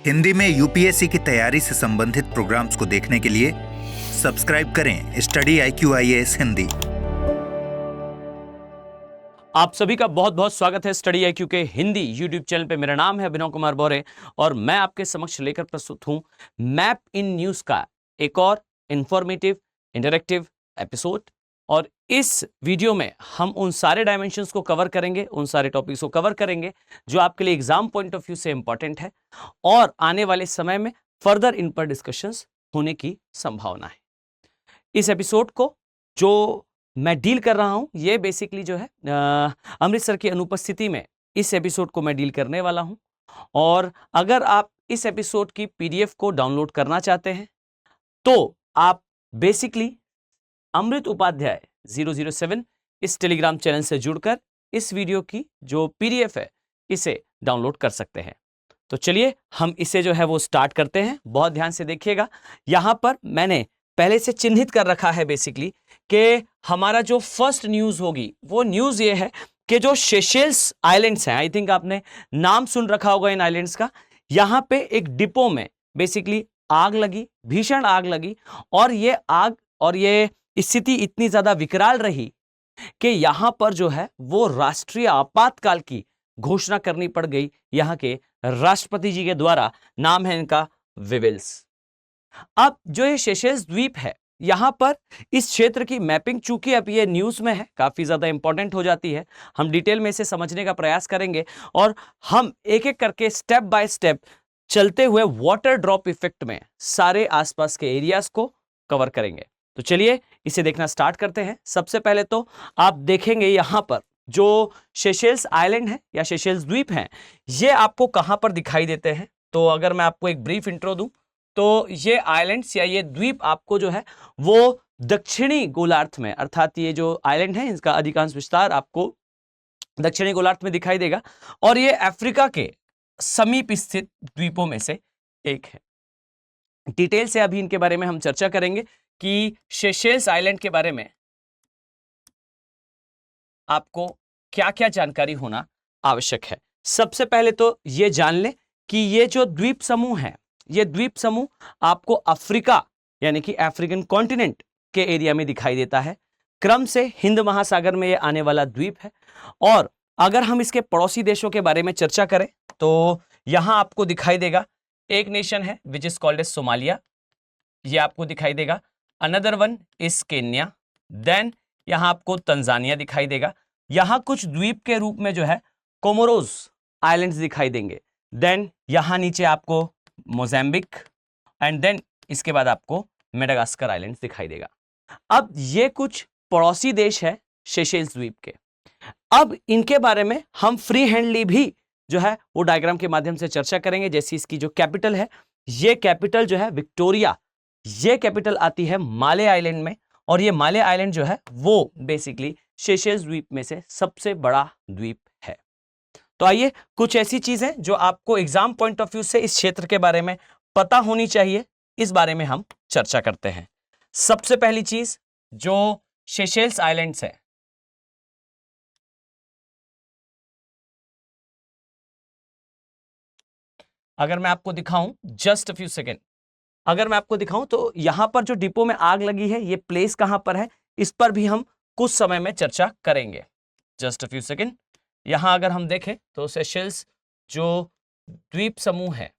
हिंदी में यूपीएससी की तैयारी से संबंधित प्रोग्राम्स को देखने के लिए सब्सक्राइब करें स्टडी IQ IAS हिंदी। आप सभी का बहुत बहुत स्वागत है स्टडी IQ के हिंदी यूट्यूब चैनल पे। मेरा नाम है अभिनव कुमार बोरे और मैं आपके समक्ष लेकर प्रस्तुत हूं मैप इन न्यूज का एक और इंफॉर्मेटिव इंटरैक्टिव एपिसोड। और इस वीडियो में हम उन सारे डायमेंशंस को कवर करेंगे, उन सारे टॉपिक्स को कवर करेंगे जो आपके लिए एग्जाम पॉइंट ऑफ व्यू से इंपॉर्टेंट है और आने वाले समय में फर्दर इन पर डिस्कशंस होने की संभावना है। इस एपिसोड को जो मैं डील कर रहा हूं ये बेसिकली जो है अमृतसर की अनुपस्थिति में इस एपिसोड को मैं डील करने वाला हूं। और अगर आप इस एपिसोड की PDF को डाउनलोड करना चाहते हैं तो आप बेसिकली अमृत उपाध्याय 007 इस टेलीग्राम चैनल से जुड़कर इस वीडियो की जो PDF है इसे डाउनलोड कर सकते हैं। तो चलिए हम इसे जो है वो स्टार्ट करते हैं। बहुत ध्यान से देखिएगा, यहां पर मैंने पहले से चिन्हित कर रखा है बेसिकली कि हमारा जो फर्स्ट न्यूज होगी वो न्यूज ये है कि जो सेशेल्स आइलैंड्स हैं, आई थिंक आपने नाम सुन रखा होगा इन आइलैंड्स का। यहां पे एक डिपो में बेसिकली आग लगी, भीषण आग लगी और ये आग और ये स्थिति इतनी ज्यादा विकराल रही कि यहां पर जो है वो राष्ट्रीय आपातकाल की घोषणा करनी पड़ गई यहां के राष्ट्रपति जी के द्वारा। नाम है इनका विविल्स। अब जो ये सेशेल्स द्वीप है यहां पर इस क्षेत्र की मैपिंग, चूंकि अब ये न्यूज में है, काफी ज्यादा इंपॉर्टेंट हो जाती है। हम डिटेल में इसे समझने का प्रयास करेंगे और हम एक एक करके स्टेप बाय स्टेप चलते हुए वाटर ड्रॉप इफेक्ट में सारे आसपास के एरियाज को कवर करेंगे। तो चलिए इसे देखना स्टार्ट करते हैं। सबसे पहले तो आप देखेंगे यहां पर जो सेशेल्स आइलैंड है या सेशेल्स द्वीप हैं, ये आपको कहां पर दिखाई देते हैं। तो अगर मैं आपको एक ब्रीफ इंट्रो दूं तो ये आइलैंड्स या ये द्वीप आपको जो है वो दक्षिणी गोलार्ध में, अर्थात ये जो आइलैंड है इसका अधिकांश विस्तार आपको दक्षिणी गोलार्ध में दिखाई देगा और ये अफ्रीका के समीप स्थित द्वीपों में से एक है। डिटेल से अभी इनके बारे में हम चर्चा करेंगे कि सेशेल्स आइलैंड के बारे में आपको क्या क्या जानकारी होना आवश्यक है। सबसे पहले तो ये जान लें कि ये जो द्वीप समूह है, ये द्वीप समूह आपको अफ्रीका यानी कि अफ्रीकन कॉन्टिनेंट के एरिया में दिखाई देता है। क्रम से हिंद महासागर में ये आने वाला द्वीप है। और अगर हम इसके पड़ोसी देशों के बारे में चर्चा करें तो यहां आपको दिखाई देगा एक नेशन है which is called as Somalia, ये आपको दिखाई देगा। Another one is Kenya. Then यहां आपको तंजानिया दिखाई देगा। यहां कुछ द्वीप के रूप में जो है कोमोरोस आइलैंड्स दिखाई देंगे। देन यहां नीचे आपको मोजाम्बिक एंड देन इसके बाद आपको मेडागास्कर आइलैंड्स दिखाई देगा। अब ये कुछ पड़ोसी देश है सेशेल्स द्वीप के। अब इनके बारे में हम फ्री हैंडली भी जो है वो डायग्राम के माध्यम से चर्चा करेंगे। जैसी इसकी जो कैपिटल है, ये कैपिटल जो है विक्टोरिया, ये कैपिटल आती है माले आइलैंड में और ये माले आइलैंड जो है वो बेसिकली सेशेल्स द्वीप में से सबसे बड़ा द्वीप है। तो आइए कुछ ऐसी चीजें जो आपको एग्जाम पॉइंट ऑफ व्यू से इस क्षेत्र के बारे में पता होनी चाहिए, इस बारे में हम चर्चा करते हैं। सबसे पहली चीज जो सेशेल्स आइलैंड्स है, अगर मैं आपको दिखाऊं जस्ट अ फ्यू सेकेंड, अगर मैं आपको दिखाऊं तो यहां पर जो डिपो में आग लगी है ये प्लेस कहां पर है, इस पर भी हम कुछ समय में चर्चा करेंगे। Just a few second. यहां अगर हम देखें तो सेशेल्स जो द्वीप समूह है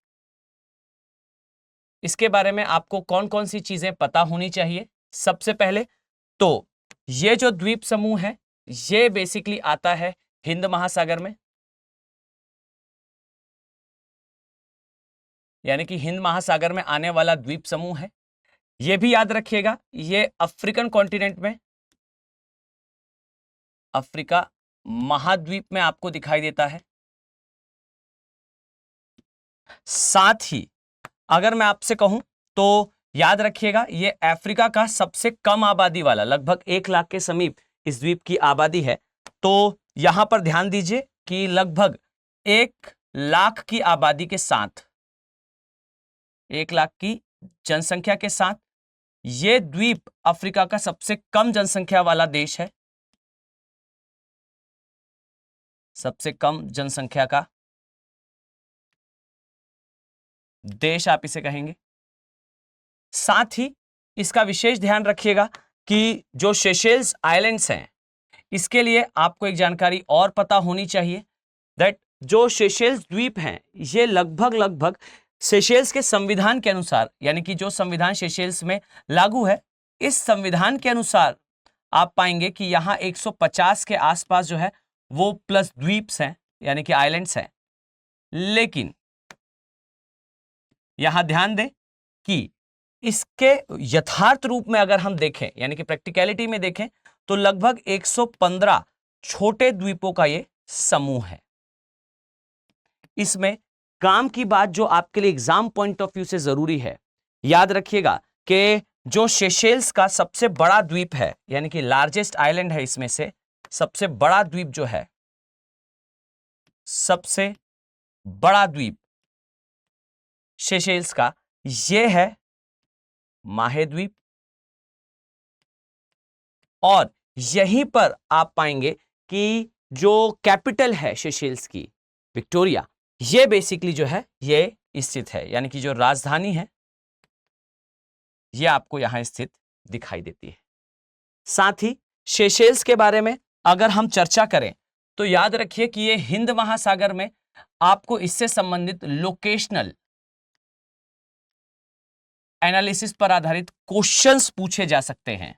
इसके बारे में आपको कौन कौन सी चीजें पता होनी चाहिए। सबसे पहले तो ये जो द्वीप समूह है ये बेसिकली आता है हिंद महासागर में, यानी कि हिंद महासागर में आने वाला द्वीप समूह है। यह भी याद रखिएगा ये अफ्रीकन कॉन्टिनेंट में, अफ्रीका महाद्वीप में आपको दिखाई देता है। साथ ही अगर मैं आपसे कहूं तो याद रखिएगा ये अफ्रीका का सबसे कम आबादी वाला, लगभग 1 लाख के समीप इस द्वीप की आबादी है। तो यहां पर ध्यान दीजिए कि लगभग 1 लाख की आबादी के साथ, 1 लाख की जनसंख्या के साथ ये द्वीप अफ्रीका का सबसे कम जनसंख्या वाला देश है, सबसे कम जनसंख्या का देश आप इसे कहेंगे। साथ ही इसका विशेष ध्यान रखिएगा कि जो सेशेल्स आइलैंड्स हैं, इसके लिए आपको एक जानकारी और पता होनी चाहिए दैट जो सेशेल्स द्वीप हैं ये लगभग सेशेल्स के संविधान के अनुसार, यानी कि जो संविधान सेशेल्स में लागू है, इस संविधान के अनुसार आप पाएंगे कि यहाँ 150 के आसपास जो है वो प्लस द्वीप्स हैं, यानी कि आइलैंड्स हैं। लेकिन यहां ध्यान दें कि इसके यथार्थ रूप में अगर हम देखें, यानी कि प्रैक्टिकलिटी में देखें, तो लगभग 115 छोटे द्वीपों का ये समूह है। इसमें काम की बात जो आपके लिए एग्जाम पॉइंट ऑफ व्यू से जरूरी है, याद रखिएगा कि जो सेशेल्स का सबसे बड़ा द्वीप है, यानी कि लार्जेस्ट आइलैंड है, इसमें से सबसे बड़ा द्वीप जो है, सबसे बड़ा द्वीप सेशेल्स का ये है माहे द्वीप। और यहीं पर आप पाएंगे कि जो कैपिटल है सेशेल्स की, विक्टोरिया, ये बेसिकली जो है ये स्थित है, यानी कि जो राजधानी है ये आपको यहां स्थित दिखाई देती है। साथ ही सेशेल्स के बारे में अगर हम चर्चा करें तो याद रखिए कि ये हिंद महासागर में आपको इससे संबंधित लोकेशनल एनालिसिस पर आधारित क्वेश्चंस पूछे जा सकते हैं।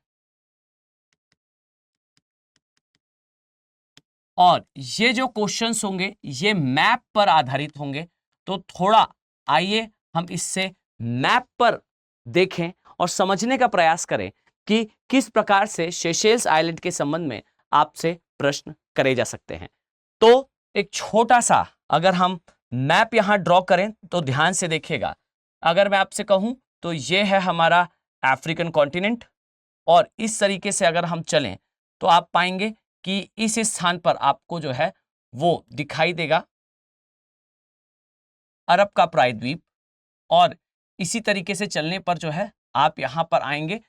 और ये जो क्वेश्चंस होंगे ये मैप पर आधारित होंगे। तो थोड़ा आइए हम इससे मैप पर देखें और समझने का प्रयास करें कि किस प्रकार से सेशेल्स आइलैंड के संबंध में आपसे प्रश्न करे जा सकते हैं। तो एक छोटा सा अगर हम मैप यहां ड्रॉ करें तो ध्यान से देखिएगा। अगर मैं आपसे कहूं तो ये है हमारा अफ्रीकन कॉन्टिनेंट, और इस तरीके से अगर हम चलें तो आप पाएंगे कि इस स्थान पर आपको जो है वो दिखाई देगा अरब का प्रायद्वीप, और इसी तरीके से चलने पर जो है आप यहां पर आएंगे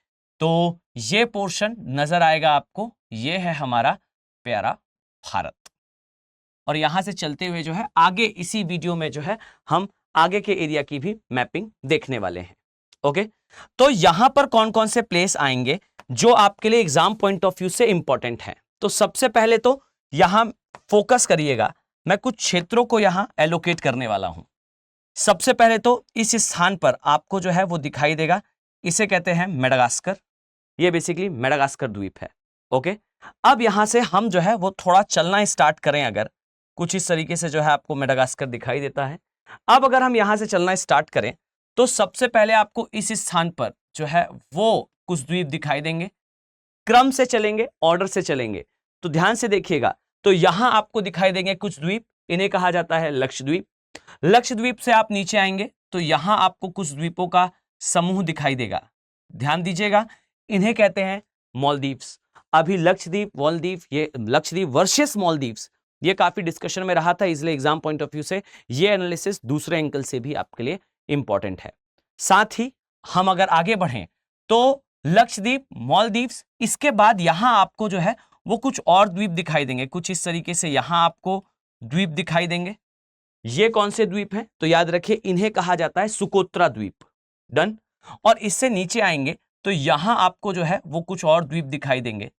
तो ये पोर्शन नजर आएगा आपको, ये है हमारा प्यारा भारत। और यहां से चलते हुए जो है आगे इसी वीडियो में जो है हम आगे के एरिया की भी मैपिंग देखने वाले हैं। ओके, तो यहां पर कौन कौन से प्लेस आएंगे जो आपके लिए एग्जाम पॉइंट ऑफ व्यू से इंपॉर्टेंट है। तो सबसे पहले तो यहां फोकस करिएगा, मैं कुछ क्षेत्रों को यहां एलोकेट करने वाला हूं। सबसे पहले तो इस स्थान पर आपको जो है वो दिखाई देगा, इसे कहते हैं मेडागास्कर। ये बेसिकली मेडागास्कर द्वीप है। ओके, अब यहां से हम जो है वो थोड़ा चलना स्टार्ट करें, अगर कुछ इस तरीके से जो है आपको मेडागास्कर दिखाई देता है। अब अगर हम यहां से चलना स्टार्ट करें तो सबसे पहले आपको इस स्थान पर जो है वो कुछ द्वीप दिखाई देंगे। क्रम से चलेंगे, ऑर्डर से चलेंगे, तो ध्यान से देखिएगा। तो यहां आपको दिखाई देंगे कुछ द्वीप, इन्हें कहा जाता है लक्षद्वीप। लक्षद्वीप से आप नीचे आएंगे तो यहां आपको कुछ द्वीपों का समूह दिखाई देगा। ध्यान दीजिएगा, इन्हें कहते हैं मालदीव्स। अभी लक्षद्वीप, मालदीव, ये लक्षद्वीप वर्सेस मालदीव्स, ये काफी डिस्कशन में रहा था, इसलिए एग्जाम पॉइंट ऑफ व्यू से ये एनालिसिस दूसरे एंगल से भी आपके लिए इंपॉर्टेंट है। साथ ही हम अगर आगे बढ़ें तो लक्षद्वीप, मालदीव्स, इसके बाद यहां आपको जो है वो कुछ और द्वीप दिखाई देंगे। कुछ इस तरीके से यहां आपको द्वीप दिखाई देंगे। ये कौन से द्वीप हैं तो याद रखिए, इन्हें कहा जाता है सुकोत्रा द्वीप। डन। और इससे नीचे आएंगे तो यहां आपको जो है वो कुछ और द्वीप दिखाई देंगे।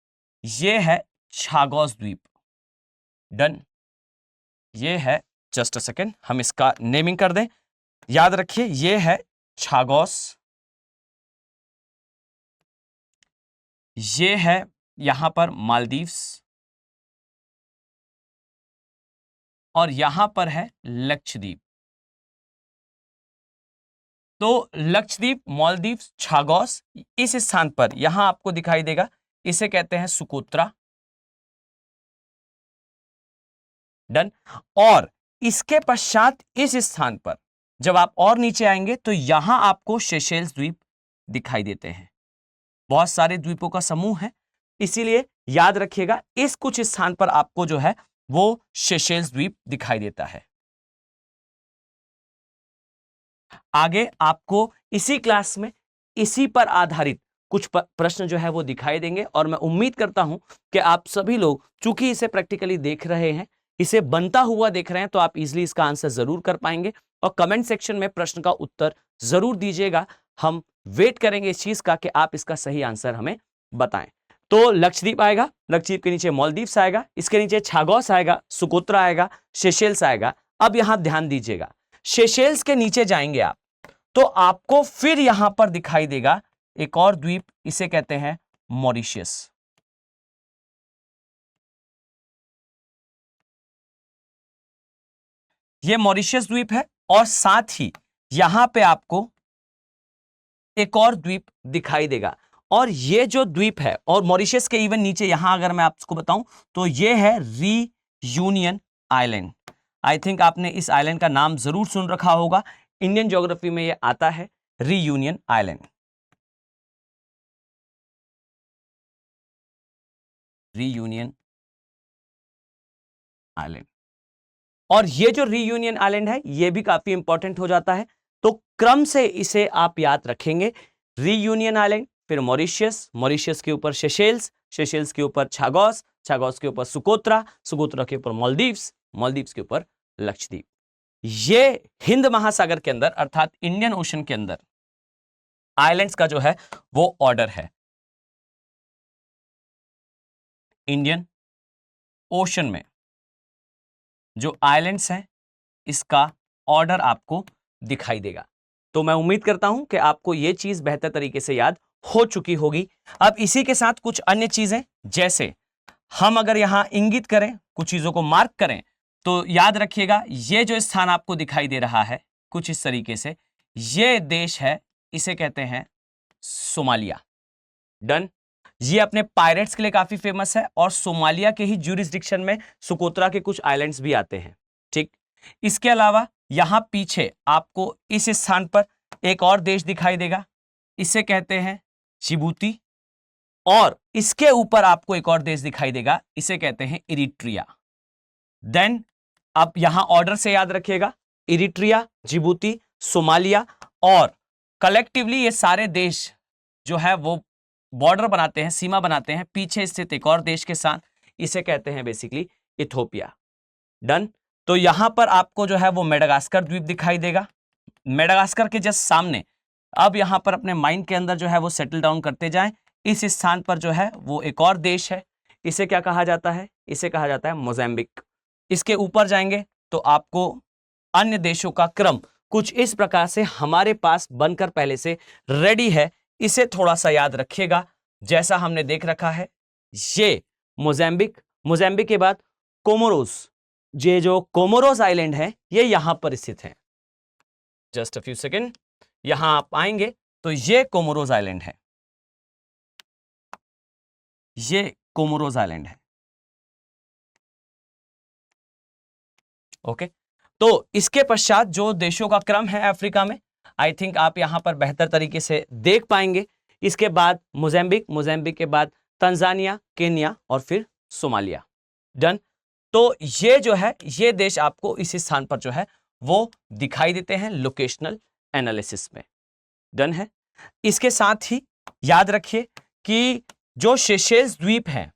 ये है छागोस द्वीप। डन। ये है, जस्ट अ सेकेंड, हम इसका नेमिंग कर दें। याद रखिए ये है छागोस, ये है यहां पर मालदीव्स, और यहां पर है लक्षद्वीप। तो लक्षद्वीप, मालदीव्स, छागोस, इस स्थान पर यहां आपको दिखाई देगा, इसे कहते हैं सुकोत्रा। डन। और इसके पश्चात इस स्थान पर जब आप और नीचे आएंगे तो यहां आपको सेशेल्स द्वीप दिखाई देते हैं। बहुत सारे द्वीपों का समूह है, इसीलिए याद रखिएगा इस कुछ स्थान पर आपको जो है वो सेशेल्स द्वीप दिखाई देता है। आगे आपको इसी क्लास में इसी पर आधारित कुछ प्रश्न जो है वो दिखाई देंगे, और मैं उम्मीद करता हूं कि आप सभी लोग चूंकि इसे प्रैक्टिकली देख रहे हैं, इसे बनता हुआ देख रहे हैं तो आप इजीली इसका आंसर जरूर कर पाएंगे। और कमेंट सेक्शन में प्रश्न का उत्तर जरूर दीजिएगा, हम वेट करेंगे इस चीज का कि आप इसका सही आंसर हमें बताएं। तो लक्षद्वीप आएगा, लक्षद्वीप के नीचे मालदीव्स आएगा, इसके नीचे छागोस आएगा, सुकोत्रा आएगा, सेशेल्स आएगा। अब यहां ध्यान दीजिएगा, सेशेल्स के नीचे जाएंगे आप तो आपको फिर यहां पर दिखाई देगा एक और द्वीप, इसे कहते हैं मॉरिशस। ये मॉरिशस द्वीप है और साथ ही यहां पे आपको एक और द्वीप दिखाई देगा। और ये जो द्वीप है, और मॉरिशस के इवन नीचे यहां अगर मैं आपको बताऊं तो ये है रीयूनियन आइलैंड। आई थिंक आपने इस आइलैंड का नाम जरूर सुन रखा होगा, इंडियन ज्योग्राफी में ये आता है, रीयूनियन आइलैंड। Reunion island. और ये जो रीयूनियन आइलैंड है ये भी काफी इंपॉर्टेंट हो जाता है, तो क्रम से इसे आप याद रखेंगे। रीयूनियन आइलैंड, फिर मॉरिशस, मॉरिशस के ऊपर सेशेल्स, सेशेल्स के ऊपर छागोस, छागोस के ऊपर सुकोत्रा, सुकोत्रा के ऊपर मालदीव्स, मालदीव्स के ऊपर लक्षद्वीप। ये हिंद महासागर के अंदर अर्थात इंडियन ओशन के अंदर आइलैंड्स का जो है वो ऑर्डर है। इंडियन ओशन में जो आइलैंड्स हैं इसका ऑर्डर आपको दिखाई देगा। तो मैं उम्मीद करता हूं कि आपको यह चीज बेहतर तरीके से याद हो चुकी होगी। अब इसी के साथ कुछ अन्य चीजें, जैसे हम अगर यहां इंगित करें, कुछ चीजों को मार्क करें, तो याद रखिएगा ये जो स्थान आपको दिखाई दे रहा है कुछ इस तरीके से, ये देश है, इसे कहते हैं सोमालिया। डन। ये अपने पायरेट्स के लिए काफी फेमस है और सोमालिया के ही ज्यूरिसडिक्शन में सुकोत्रा के कुछ आइलैंड्स भी आते हैं। ठीक। इसके अलावा यहां पीछे आपको इस स्थान पर एक और देश दिखाई देगा, इसे कहते हैं जिबूती। और इसके ऊपर आपको एक और देश दिखाई देगा, इसे कहते हैं इरिट्रिया। देन आप यहां ऑर्डर से याद रखिएगा, इरिट्रिया, जिबूती, सोमालिया, और कलेक्टिवली ये सारे देश जो है वो बॉर्डर बनाते हैं, सीमा बनाते हैं पीछे स्थित एक और देश के साथ, इसे कहते हैं बेसिकली इथोपिया। डन। तो यहां पर आपको जो है वो मेडागास्कर द्वीप दिखाई देगा, मेडागास्कर के जस्ट सामने। अब यहां पर अपने माइंड के अंदर जो है वो सेटल डाउन करते जाएं, इस स्थान पर जो है वो एक और देश है, इसे क्या कहा जाता है, इसे कहा जाता है मोजाम्बिक। इसके ऊपर जाएंगे तो आपको अन्य देशों का क्रम कुछ इस प्रकार से हमारे पास बनकर पहले से रेडी है, इसे थोड़ा सा याद रखिएगा। जैसा हमने देख रखा है, ये मोजाम्बिक, मोजाम्बिक के बाद कोमोरोस, ये जो कोमोरोस आइलैंड है ये यहां पर स्थित है। जस्ट अ फ्यू सेकेंड, यहां आप आएंगे तो ये कोमोरोस आइलैंड है, ये कोमोरोस आइलैंड है। ओके। तो इसके पश्चात जो देशों का क्रम है अफ्रीका में, आई थिंक आप यहां पर बेहतर तरीके से देख पाएंगे। इसके बाद मोजाम्बिक, मोजाम्बिक के बाद तंजानिया, केन्या और फिर सोमालिया। डन। तो ये जो है ये देश आपको इस स्थान पर जो है वो दिखाई देते हैं लोकेशनल एनालिसिस में। डन है। इसके साथ ही याद रखिए कि जो सेशेल्स द्वीप है,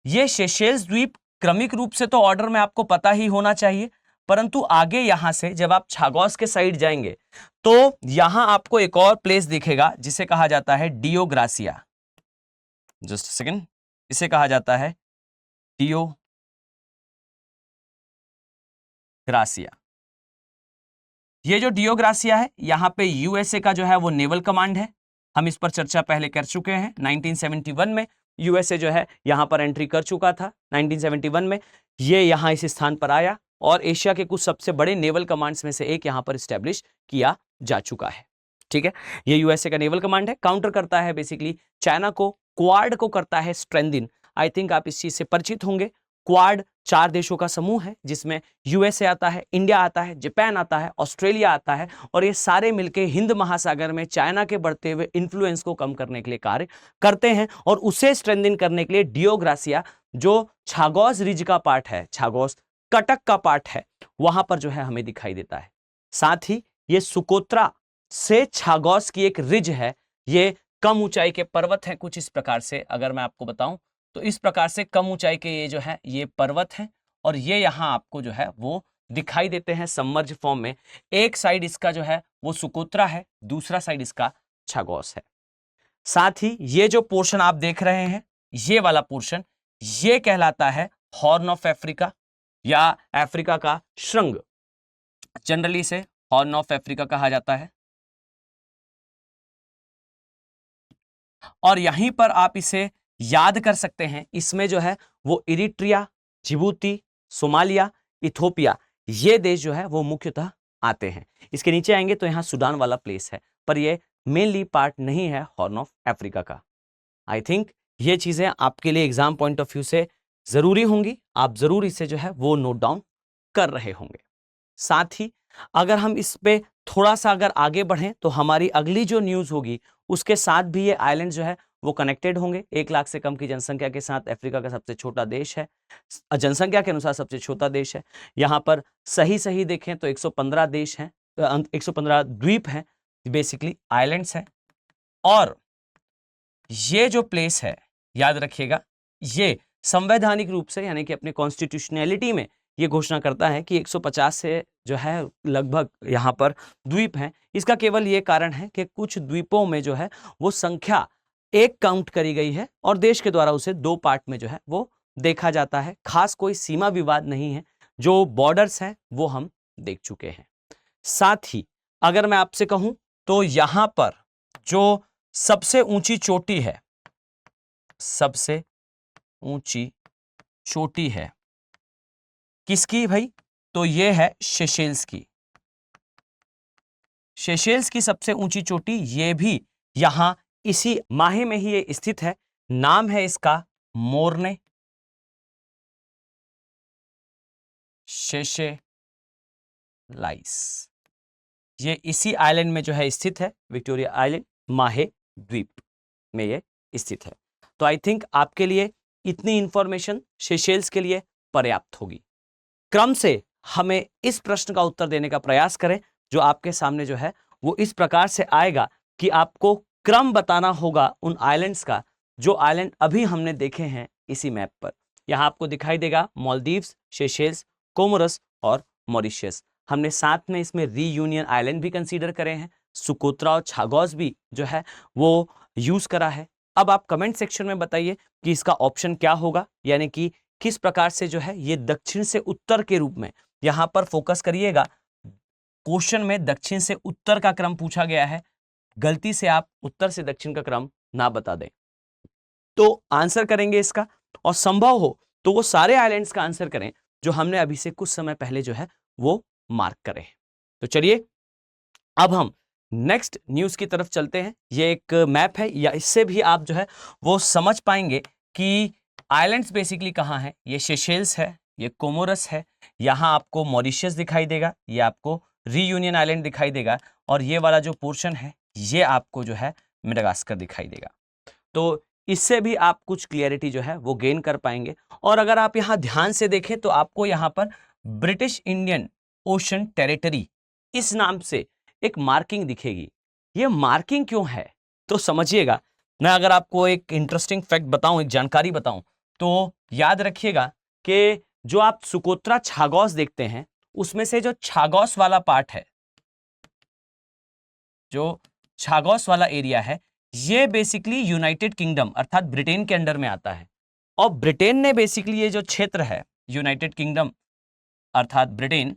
ये सेशेल्स द्वीप क्रमिक रूप से तो ऑर्डर में आपको पता ही होना चाहिए, परंतु आगे यहां से जब आप छागोस के साइड जाएंगे तो यहां आपको एक और प्लेस दिखेगा जिसे कहा जाता है डियोग्रासिया। जस्ट सेकेंड, इसे कहा जाता है डियोग्रासिया। ये जो डियोग्रासिया है, यहां पे यूएसए का जो है वो नेवल कमांड है, हम इस पर चर्चा पहले कर चुके हैं। 1971 में यूएसए जो है यहां पर एंट्री कर चुका था। 1971 में ये यहां इस स्थान पर आया और एशिया के कुछ सबसे बड़े नेवल कमांड्स में से एक यहां पर स्टैब्लिश किया जा चुका है। ठीक है, ये यूएसए का नेवल कमांड है, काउंटर करता है बेसिकली चाइना को, क्वाड को करता है स्ट्रेंथिन। आई थिंक आप इस चीज से परिचित होंगे। क्वाड 4 देशों का समूह है जिसमें यूएसए आता है, इंडिया आता है, जापान आता है, ऑस्ट्रेलिया आता है, और ये सारे मिलकर हिंद महासागर में चाइना के बढ़ते हुए इन्फ्लुएंस को कम करने के लिए कार्य करते हैं। और उसे स्ट्रेंथिन करने के लिए डियोग्रासिया, जो छागोस रिज का पार्ट है, छागोस कटक का पार्ट है, वहां पर जो है हमें दिखाई देता है। साथ ही ये सुकोत्रा से छागोस की एक रिज है, ये कम ऊंचाई के पर्वत हैं कुछ इस प्रकार से, अगर मैं आपको बताऊं तो इस प्रकार से कम ऊंचाई के ये जो है ये पर्वत हैं, और ये यहाँ आपको जो है वो दिखाई देते हैं सबमर्ज फॉर्म में। एक साइड इसका जो है वो सुकोत्रा है, दूसरा साइड इसका छागोस है। साथ ही ये जो पोर्शन आप देख रहे हैं, ये वाला पोर्शन, ये कहलाता है हॉर्न ऑफ अफ्रीका या अफ्रीका का शृंग। जनरली इसे हॉर्न ऑफ अफ्रीका कहा जाता है। और यहीं पर आप इसे याद कर सकते हैं, इसमें जो है वो इरिट्रिया, जिबूती, सोमालिया, इथोपिया, ये देश जो है वो मुख्यतः आते हैं। इसके नीचे आएंगे तो यहाँ सूडान वाला प्लेस है, पर ये मेनली पार्ट नहीं है हॉर्न ऑफ अफ्रीका का। आई थिंक ये चीजें आपके लिए एग्जाम पॉइंट ऑफ व्यू से जरूरी होंगी, आप जरूर इसे जो है वो नोट डाउन कर रहे होंगे। साथ ही अगर हम इस पे थोड़ा सा अगर आगे बढ़ें तो हमारी अगली जो न्यूज होगी उसके साथ भी ये आइलैंड जो है वो कनेक्टेड होंगे। 1 लाख से कम की जनसंख्या के साथ अफ्रीका का सबसे छोटा देश है, जनसंख्या के अनुसार सबसे छोटा देश है। यहाँ पर सही देखें तो 115 देश हैं, 115 द्वीप हैं, बेसिकली आइलैंड्स हैं। और ये जो प्लेस है, याद रखिएगा, ये संवैधानिक रूप से यानी कि अपने कॉन्स्टिट्यूशनैलिटी में ये घोषणा करता है कि 150 से जो है लगभग यहाँ पर द्वीप हैं। इसका केवल ये कारण है कि कुछ द्वीपों में जो है वो संख्या 1 काउंट करी गई है और देश के द्वारा उसे 2 पार्ट में जो है वो देखा जाता है। खास कोई सीमा विवाद नहीं है, जो बॉर्डर्स हैं वो हम देख चुके हैं। साथ ही अगर मैं आपसे कहूं तो यहां पर जो सबसे ऊंची चोटी है, सबसे ऊंची चोटी है किसकी भाई? तो ये है सेशेल्स की। सेशेल्स की सबसे ऊंची चोटी ये भी यहां इसी माहे में ही ये स्थित है। नाम है इसका मोरने सेशेलाइस। ये इसी आइलैंड में जो है स्थित है, विक्टोरिया आइलैंड, माहे द्वीप में ये स्थित है। तो आई थिंक आपके लिए इतनी इंफॉर्मेशन सेशेल्स के लिए पर्याप्त होगी। क्रम से हमें इस प्रश्न का उत्तर देने का प्रयास करें जो आपके सामने जो है वो इस प्रकार से आएगा कि आपको क्रम बताना होगा उन आइलैंड्स का जो आइलैंड अभी हमने देखे हैं इसी मैप पर। यहां आपको दिखाई देगा मालदीव्स, सेशेल्स, कोमोरस और मॉरिशस। हमने साथ में इसमें रीयूनियन आइलैंड भी कंसीडर करे हैं, सुकोत्रा और छागोस भी जो है वो यूज करा है। अब आप कमेंट सेक्शन में बताइए कि इसका ऑप्शन क्या होगा, यानी कि किस प्रकार से जो है ये दक्षिण से उत्तर के रूप में। यहां पर फोकस करिएगा, क्वेश्चन में दक्षिण से उत्तर का क्रम पूछा गया है, गलती से आप उत्तर से दक्षिण का क्रम ना बता दें तो आंसर करेंगे इसका, और संभव हो तो वो सारे आइलैंड्स का आंसर करें जो हमने अभी से कुछ समय पहले जो है वो मार्क करे हैं। तो चलिए अब हम नेक्स्ट न्यूज की तरफ चलते हैं। ये एक मैप है, या इससे भी आप जो है वो समझ पाएंगे कि आइलैंड्स बेसिकली कहाँ है। ये सेशेल्स है, ये कोमोरस है, यहाँ आपको मॉरिशस दिखाई देगा, ये आपको रीयूनियन आइलैंड दिखाई देगा, और ये वाला जो पोर्शन है ये आपको जो है मेडागास्कर दिखाई देगा। तो इससे भी आप कुछ क्लियरिटी जो है वो गेन कर पाएंगे। और अगर आप यहाँ ध्यान से देखें तो आपको यहाँ पर ब्रिटिश इंडियन ओशन टेरिटरी इस नाम से एक मार्किंग दिखेगी। ये मार्किंग क्यों है तो समझिएगा। मैं अगर आपको एक इंटरेस्टिंग फैक्ट बताऊं, एक जानकारी बताऊं, तो याद रखिएगा कि जो आप सुकोत्रा छागोस देखते हैं उसमें से जो छागोस वाला पार्ट है, जो छागोस वाला एरिया है, ये बेसिकली यूनाइटेड किंगडम अर्थात ब्रिटेन के अंडर में आता है। और ब्रिटेन ने बेसिकली ये जो क्षेत्र है यूनाइटेड किंगडम अर्थात ब्रिटेन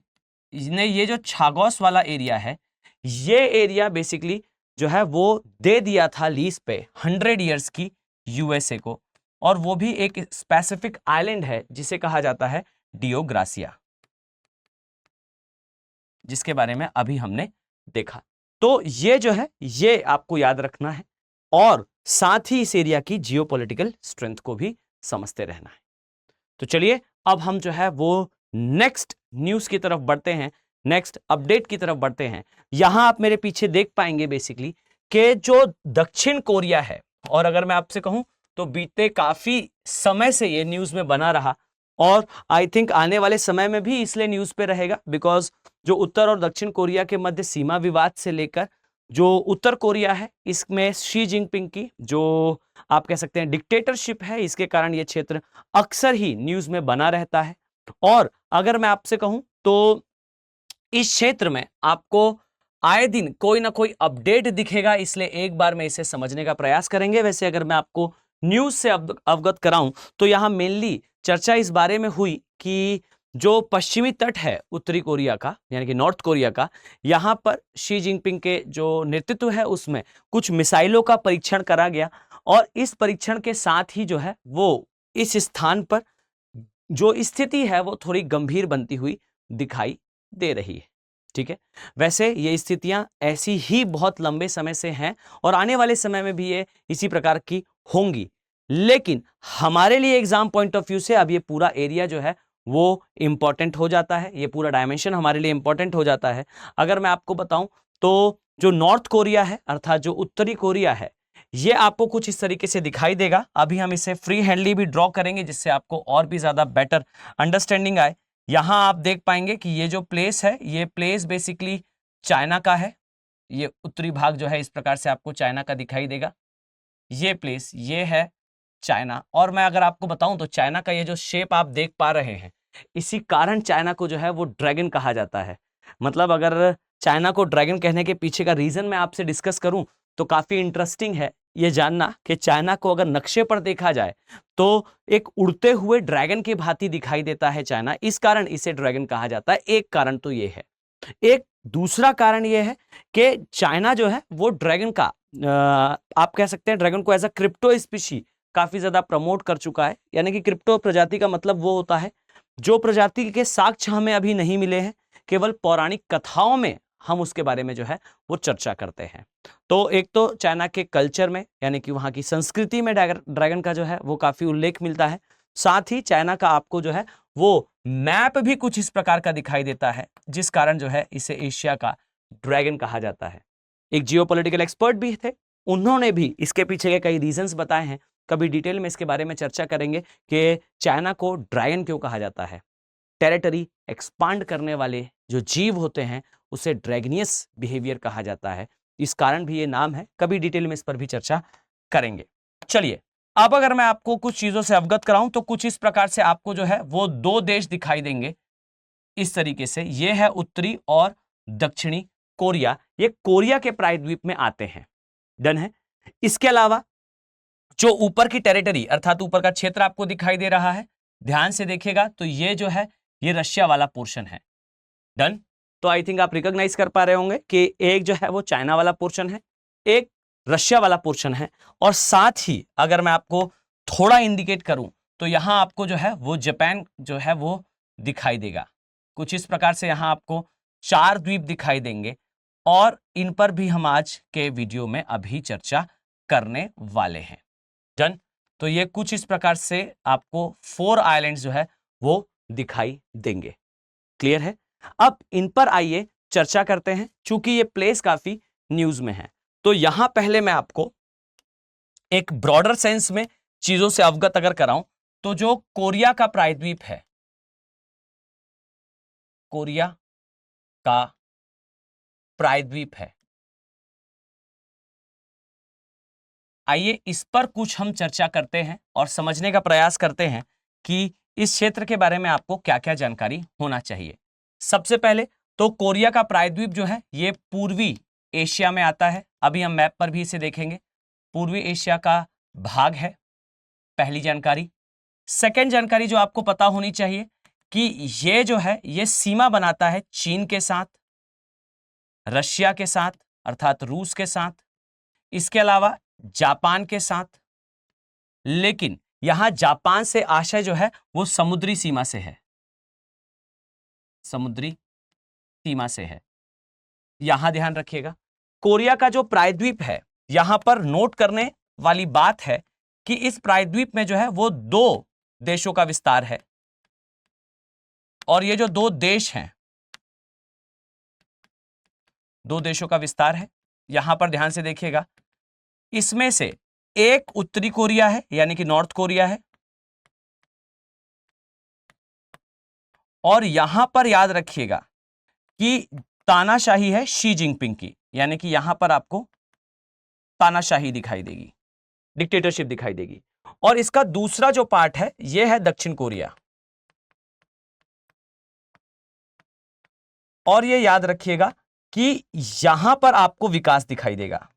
ने ये जो छागोस वाला एरिया है, ये एरिया बेसिकली जो है वो दे दिया था लीज पे 100 इयर्स की यूएसए को, और वो भी एक स्पेसिफिक आइलैंड है जिसे कहा जाता है डियो ग्रासिया, जिसके बारे में अभी हमने देखा। तो ये जो है ये आपको याद रखना है, और साथ ही इस एरिया की जियोपॉलिटिकल स्ट्रेंथ को भी समझते रहना है। तो चलिए अब हम जो है वो नेक्स्ट न्यूज की तरफ बढ़ते हैं, नेक्स्ट अपडेट की तरफ बढ़ते हैं। यहां आप मेरे पीछे देख पाएंगे बेसिकली कि जो दक्षिण कोरिया है, और अगर मैं आपसे कहूं तो बीते काफी समय से ये न्यूज में बना रहा, और आई थिंक आने वाले समय में भी इसलिए न्यूज पे रहेगा बिकॉज जो उत्तर और दक्षिण कोरिया के मध्य सीमा विवाद से लेकर जो उत्तर कोरिया है इसमें शी जिनपिंग की जो आप कह सकते हैं डिक्टेटरशिप है, इसके कारण ये क्षेत्र अक्सर ही न्यूज में बना रहता है। और अगर मैं आपसे कहूं तो इस क्षेत्र में आपको आए दिन कोई ना कोई अपडेट दिखेगा, इसलिए एक बार में इसे समझने का प्रयास करेंगे। वैसे अगर मैं आपको न्यूज से अवगत कराऊं तो यहां मेनली चर्चा इस बारे में हुई कि जो पश्चिमी तट है उत्तरी कोरिया का, यानी कि नॉर्थ कोरिया का, यहां पर शी जिनपिंग के जो नेतृत्व है उसमें कुछ मिसाइलों का परीक्षण करा गया, और इस परीक्षण के साथ ही जो है वो इस स्थान पर जो स्थिति है वो थोड़ी गंभीर बनती हुई दिखाई दे रही है। ठीक है, वैसे ये स्थितियां ऐसी ही बहुत लंबे समय से हैं और आने वाले समय में भी ये इसी प्रकार की होंगी, लेकिन हमारे लिए एग्जाम पॉइंट ऑफ व्यू से अब ये पूरा एरिया जो है वो इंपॉर्टेंट हो जाता है, ये पूरा डायमेंशन हमारे लिए इंपॉर्टेंट हो जाता है। अगर मैं आपको बताऊं तो जो नॉर्थ कोरिया है अर्थात जो उत्तरी कोरिया है, ये आपको कुछ इस तरीके से दिखाई देगा। अभी हम इसे फ्री हैंडली भी ड्रॉ करेंगे जिससे आपको और भी ज्यादा बेटर अंडरस्टैंडिंग आए। यहां आप देख पाएंगे कि ये जो प्लेस है, ये प्लेस बेसिकली चाइना का है। ये उत्तरी भाग जो है इस प्रकार से आपको चाइना का दिखाई देगा। ये प्लेस ये है चाइना, और मैं अगर आपको बताऊं तो चाइना का ये जो शेप आप देख पा रहे हैं, इसी कारण चाइना को जो है वो ड्रैगन कहा जाता है। मतलब अगर चाइना को ड्रैगन कहने के पीछे का रीजन मैं आपसे डिस्कस करूं तो काफी इंटरेस्टिंग है ये जानना कि चाइना को अगर नक्शे पर देखा जाए तो एक उड़ते हुए ड्रैगन की भांति दिखाई देता है चाइना, इस कारण इसे ड्रैगन कहा जाता है। एक कारण तो ये है। एक दूसरा कारण ये है कि चाइना जो है वो ड्रैगन का आप कह सकते हैं ड्रैगन को एज अ क्रिप्टो स्पीशी काफी ज्यादा प्रमोट कर चुका है। यानी कि क्रिप्टो प्रजाति का मतलब वो होता है जो प्रजाति के साक्ष्य हमें अभी नहीं मिले हैं, केवल पौराणिक कथाओं में हम उसके बारे में जो है वो चर्चा करते हैं। तो एक तो चाइना के कल्चर में यानी कि वहां की संस्कृति में ड्रैगन का जो है वो काफी उल्लेख मिलता है। साथ ही चाइना का आपको जो है वो मैप भी कुछ इस प्रकार का दिखाई देता है, जिस कारण जो है इसे एशिया का ड्रैगन कहा जाता है। एक जियोपॉलिटिकल एक्सपर्ट भी थे, उन्होंने भी इसके पीछे के कई रीजंस बताए हैं। कभी डिटेल में इसके बारे में चर्चा करेंगे कि चाइना को ड्रैगन क्यों कहा जाता है। टेरिटरी एक्सपांड करने वाले जो जीव होते हैं उसे ड्रैगनियस बिहेवियर कहा जाता है, इस कारण भी ये नाम है। कभी डिटेल में इस पर भी चर्चा करेंगे। चलिए, अब अगर मैं आपको कुछ चीजों से अवगत कराऊं तो कुछ इस प्रकार से आपको जो है वो दो देश दिखाई देंगे इस तरीके से। ये है उत्तरी और दक्षिणी कोरिया, ये कोरिया के प्रायद्वीप में आते हैं। डन है। इसके अलावा जो ऊपर की टेरिटरी अर्थात ऊपर का क्षेत्र आपको दिखाई दे रहा है, ध्यान से देखिएगा तो ये जो है ये रशिया वाला पोर्शन है। डन। तो आई थिंक आप रिकॉग्नाइज कर पा रहे होंगे कि एक जो है वो चाइना वाला पोर्शन है, एक रशिया वाला पोर्शन है, और साथ ही अगर मैं आपको थोड़ा इंडिकेट करूं तो यहां आपको जो है वो जापान जो है वो दिखाई देगा। कुछ इस प्रकार से यहां आपको 4 द्वीप दिखाई देंगे, और इन पर भी हम आज के वीडियो में अभी चर्चा करने वाले हैं। डन। तो ये कुछ इस प्रकार से आपको 4 आइलैंड्स जो है वो दिखाई देंगे। क्लियर है। अब इन पर आइए चर्चा करते हैं। चूंकि ये प्लेस काफी न्यूज में है तो यहां पहले मैं आपको एक ब्रॉडर सेंस में चीजों से अवगत अगर कराऊं तो जो कोरिया का प्रायद्वीप है, कोरिया का प्रायद्वीप है, आइए इस पर कुछ हम चर्चा करते हैं और समझने का प्रयास करते हैं कि इस क्षेत्र के बारे में आपको क्या क्या जानकारी होना चाहिए। सबसे पहले तो कोरिया का प्रायद्वीप जो है ये पूर्वी एशिया में आता है। अभी हम मैप पर भी इसे देखेंगे। पूर्वी एशिया का भाग है, पहली जानकारी। सेकेंड जानकारी जो आपको पता होनी चाहिए कि ये जो है ये सीमा बनाता है चीन के साथ, रशिया के साथ अर्थात रूस के साथ, इसके अलावा जापान के साथ। लेकिन यहां जापान से आशय जो है वो समुद्री सीमा से है, समुद्री सीमा से है। यहां ध्यान रखिएगा। कोरिया का जो प्रायद्वीप है, यहां पर नोट करने वाली बात है कि इस प्रायद्वीप में जो है वो 2 देशों का विस्तार है, और ये जो 2 देश हैं, 2 देशों का विस्तार है। यहां पर ध्यान से देखिएगा, इसमें से एक उत्तरी कोरिया है यानी कि नॉर्थ कोरिया है, और यहां पर याद रखिएगा कि तानाशाही है शी जिनपिंग की, यानी कि यहां पर आपको तानाशाही दिखाई देगी, डिक्टेटरशिप दिखाई देगी। और इसका दूसरा जो पार्ट है यह है दक्षिण कोरिया। और ये याद रखिएगा कि यहां पर आपको विकास दिखाई देगा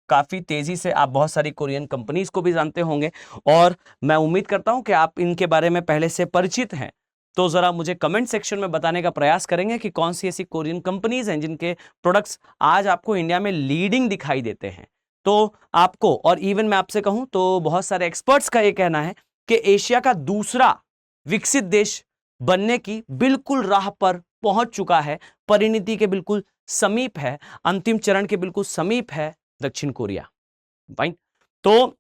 काफी तेजी से। आप बहुत सारी कोरियन कंपनीज को भी जानते होंगे और मैं उम्मीद करता हूं कि आप इनके बारे में पहले से परिचित हैं। तो जरा मुझे कमेंट सेक्शन में बताने का प्रयास करेंगे कि कौन सी ऐसी कोरियन कंपनीज हैं जिनके प्रोडक्ट्स आज आपको इंडिया में लीडिंग दिखाई देते हैं। तो आपको, और इवन मैं आपसे कहूं तो बहुत सारे एक्सपर्ट्स का यह कहना है कि एशिया का दूसरा विकसित देश बनने की बिल्कुल राह पर पहुंच चुका है, परिणति के बिल्कुल समीप है, अंतिम चरण के बिल्कुल समीप है दक्षिण कोरिया। फाइन। तो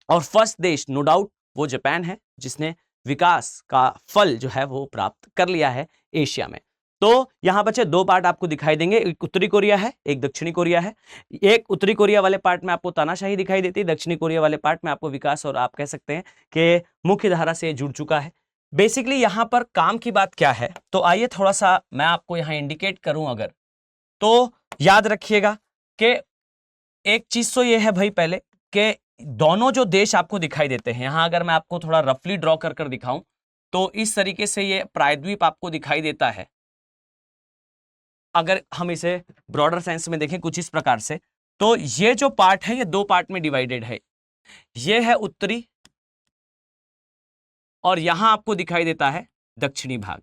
और फर्स्ट देश नो डाउट वो जापान है जिसने विकास का फल जो है वो प्राप्त कर लिया है एशिया में। तो यहां बच्चे दो पार्ट आपको दिखाई देंगे, एक उत्तरी कोरिया है, एक दक्षिणी कोरिया है। एक उत्तरी कोरिया वाले पार्ट में आपको तानाशाही दिखाई देती है, दक्षिणी कोरिया वाले पार्ट में आपको विकास, और आप कह सकते हैं कि मुख्य धारा से जुड़ चुका है। बेसिकली यहां पर काम की बात क्या है, तो आइए थोड़ा सा मैं आपको यहां इंडिकेट करूं अगर, तो याद रखिएगा कि एक चीज तो ये है भाई पहले कि दोनों जो देश आपको दिखाई देते हैं, यहां अगर मैं आपको थोड़ा रफली ड्रॉ कर दिखाऊं तो इस तरीके से ये प्रायद्वीप आपको दिखाई देता है। अगर हम इसे ब्रॉडर सेंस में देखें कुछ इस प्रकार से, तो ये जो पार्ट है ये दो पार्ट में डिवाइडेड है। ये है उत्तरी और यहां आपको दिखाई देता है दक्षिणी भाग।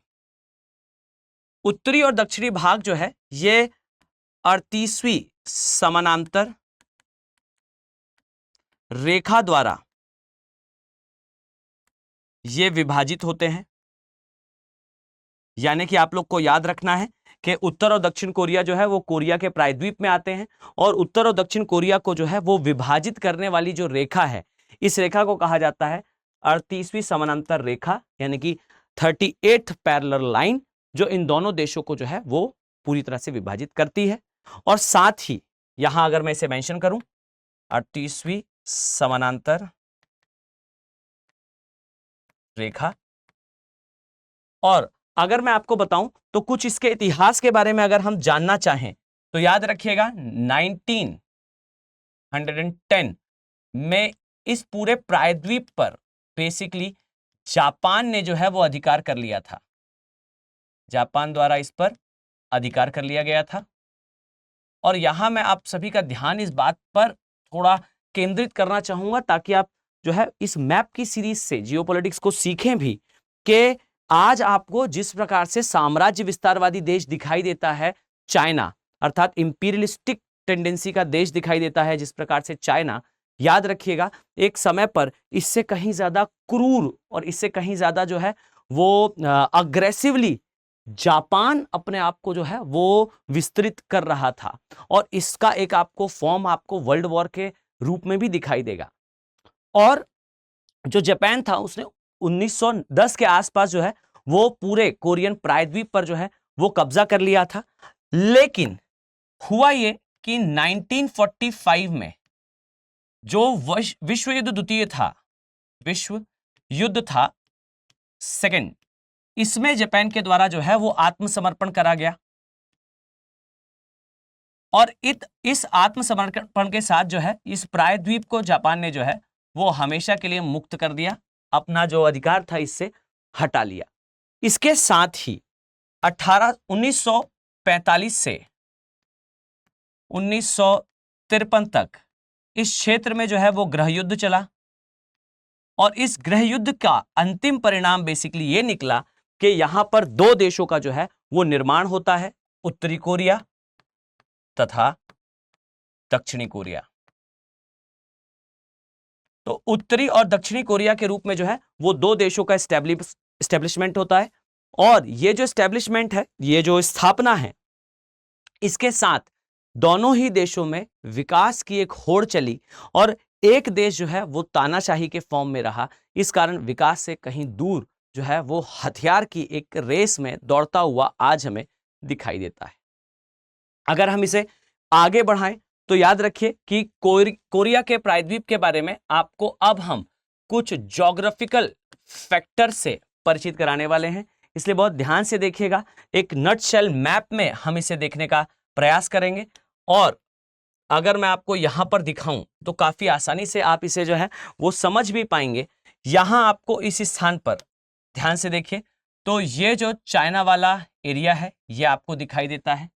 उत्तरी और दक्षिणी भाग जो है ये 38वीं समानांतर रेखा द्वारा ये विभाजित होते हैं। यानी कि आप लोग को याद रखना है कि उत्तर और दक्षिण कोरिया जो है वो कोरिया के प्रायद्वीप में आते हैं, और उत्तर और दक्षिण कोरिया को जो है वो विभाजित करने वाली जो रेखा है, इस रेखा को कहा जाता है 38वीं समानांतर रेखा, यानी कि 38th पैरेलल लाइन, जो इन दोनों देशों को जो है वो पूरी तरह से विभाजित करती है। और साथ ही यहां अगर मैं इसे मेंशन करूं 38वीं समानांतर रेखा, और अगर मैं आपको बताऊं तो कुछ इसके इतिहास के बारे में अगर हम जानना चाहें तो याद रखिएगा 1910 में इस पूरे प्रायद्वीप पर बेसिकली जापान ने जो है वो अधिकार कर लिया था। जापान द्वारा इस पर अधिकार कर लिया गया था। और यहां मैं आप सभी का ध्यान इस बात पर थोड़ा केंद्रित करना चाहूंगा ताकि आप जो है इस मैप की सीरीज से जियोपॉलिटिक्स को सीखें भी, कि आज आपको जिस प्रकार से साम्राज्य विस्तारवादी देश दिखाई देता है चाइना, अर्थात इंपीरियलिस्टिक टेंडेंसी का देश दिखाई देता है जिस प्रकार से चाइना, याद रखिएगा एक समय पर इससे कहीं ज्यादा क्रूर और इससे कहीं ज्यादा जो है वो अग्रेसिवली जापान अपने आप को जो है वो विस्तृत कर रहा था। और इसका एक आपको फॉर्म आपको वर्ल्ड वॉर के रूप में भी दिखाई देगा। और जो जापान था उसने 1910 के आसपास जो है वो पूरे कोरियन प्रायद्वीप पर जो है वो कब्जा कर लिया था। लेकिन हुआ ये कि 1945 में जो विश्व युद्ध द्वितीय था, विश्व युद्ध था सेकंड, इसमें जापान के द्वारा जो है वो आत्मसमर्पण करा गया। और इस आत्मसमर्पण के साथ जो है इस प्रायद्वीप को जापान ने जो है वो हमेशा के लिए मुक्त कर दिया, अपना जो अधिकार था इससे हटा लिया। इसके साथ ही 1945 से 1953 तक इस क्षेत्र में जो है वो गृह युद्ध चला। और इस गृह युद्ध का अंतिम परिणाम बेसिकली ये निकला कि यहां पर दो देशों का जो है वो निर्माण होता है, उत्तरी कोरिया तथा दक्षिणी कोरिया। तो उत्तरी और दक्षिणी कोरिया के रूप में जो है वो दो देशों का एस्टेब्लिशमेंट होता है। और ये जो एस्टेब्लिशमेंट है, ये जो स्थापना है, इसके साथ दोनों ही देशों में विकास की एक होड़ चली और एक देश जो है वो तानाशाही के फॉर्म में रहा। इस कारण विकास से कहीं दूर जो है वो हथियार की एक रेस में दौड़ता हुआ आज हमें दिखाई देता है। अगर हम इसे आगे बढ़ाएं तो याद रखिए कि कोरिया के प्रायद्वीप के बारे में आपको अब हम कुछ ज्योग्राफिकल फैक्टर से परिचित कराने वाले हैं, इसलिए बहुत ध्यान से देखिएगा। एक नटशेल मैप में हम इसे देखने का प्रयास करेंगे और अगर मैं आपको यहां पर दिखाऊं तो काफी आसानी से आप इसे जो है वो समझ भी पाएंगे। यहां आपको इस स्थान पर ध्यान से देखिए तो ये जो चाइना वाला एरिया है ये आपको दिखाई देता है,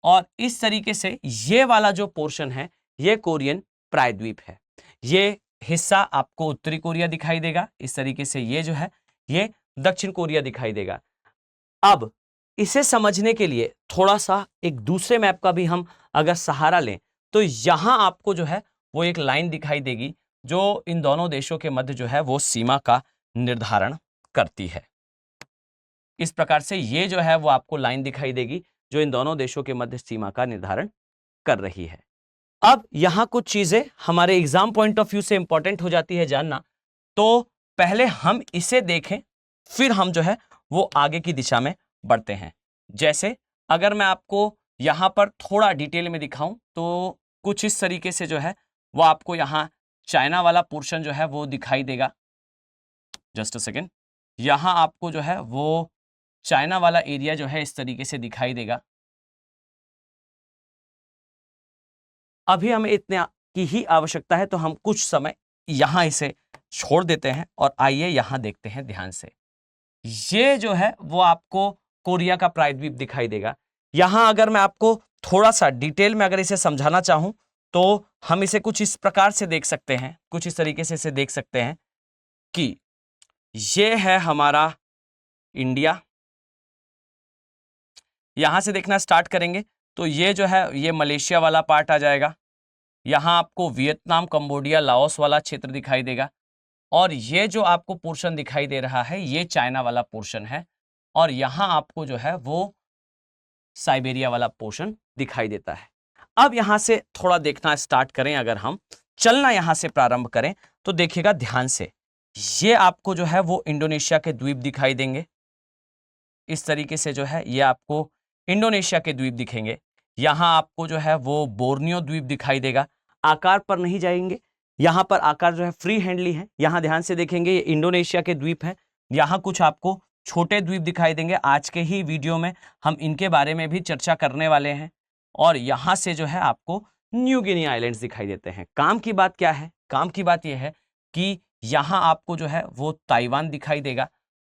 और इस तरीके से ये वाला जो पोर्शन है ये कोरियन प्रायद्वीप है। ये हिस्सा आपको उत्तरी कोरिया दिखाई देगा, इस तरीके से ये जो है ये दक्षिण कोरिया दिखाई देगा। अब इसे समझने के लिए थोड़ा सा एक दूसरे मैप का भी हम अगर सहारा लें तो यहां आपको जो है वो एक लाइन दिखाई देगी जो इन दोनों देशों के मध्य जो है वो सीमा का निर्धारण करती है। इस प्रकार से ये जो है वो आपको लाइन दिखाई देगी जो इन दोनों देशों के मध्य सीमा का निर्धारण कर रही है। अब यहां कुछ चीजें हमारे एग्जाम पॉइंट ऑफ व्यू से इंपॉर्टेंट हो जाती है जानना, तो पहले हम इसे देखें फिर हम जो है वो आगे की दिशा में बढ़ते हैं। जैसे अगर मैं आपको यहां पर थोड़ा डिटेल में दिखाऊं तो कुछ इस तरीके से जो है वो आपको यहां चाइना वाला पोर्शन जो है वो दिखाई देगा। जस्ट अ सेकेंड, यहां आपको जो है वो चाइना वाला एरिया जो है इस तरीके से दिखाई देगा। अभी हमें इतने की ही आवश्यकता है तो हम कुछ समय यहां इसे छोड़ देते हैं और आइए यहां देखते हैं ध्यान से। ये जो है वो आपको कोरिया का प्रायद्वीप दिखाई देगा। यहां अगर मैं आपको थोड़ा सा डिटेल में अगर इसे समझाना चाहूं तो हम इसे कुछ इस प्रकार से देख सकते हैं, कुछ इस तरीके से इसे देख सकते हैं कि ये है हमारा इंडिया। यहां से देखना स्टार्ट करेंगे तो ये जो है ये मलेशिया वाला पार्ट आ जाएगा। यहां आपको वियतनाम, कंबोडिया, लाओस वाला क्षेत्र दिखाई देगा, और ये जो आपको पोर्शन दिखाई दे रहा है ये चाइना वाला पोर्शन है, और यहां आपको जो है वो साइबेरिया वाला पोर्शन दिखाई देता है। अब यहां से थोड़ा देखना स्टार्ट करें, अगर हम चलना यहां से प्रारंभ करें तो देखिएगा ध्यान से, ये आपको जो है वो इंडोनेशिया के द्वीप दिखाई देंगे। इस तरीके से जो है ये आपको इंडोनेशिया के द्वीप दिखेंगे। यहां आपको जो है वो बोर्नियो द्वीप दिखाई देगा। आकार पर नहीं जाएंगे, यहां पर आकार जो है फ्री हैंडली है। यहां ध्यान से देखेंगे ये इंडोनेशिया के द्वीप हैं। यहां कुछ आपको छोटे द्वीप दिखाई देंगे। आज के ही वीडियो में हम इनके बारे में भी चर्चा करने वाले हैं। और यहां से जो है आपको न्यू गिनी आइलैंड्स दिखाई देते हैं। काम की बात क्या है? काम की बात यह है कि यहां आपको जो है वो ताइवान दिखाई देगा,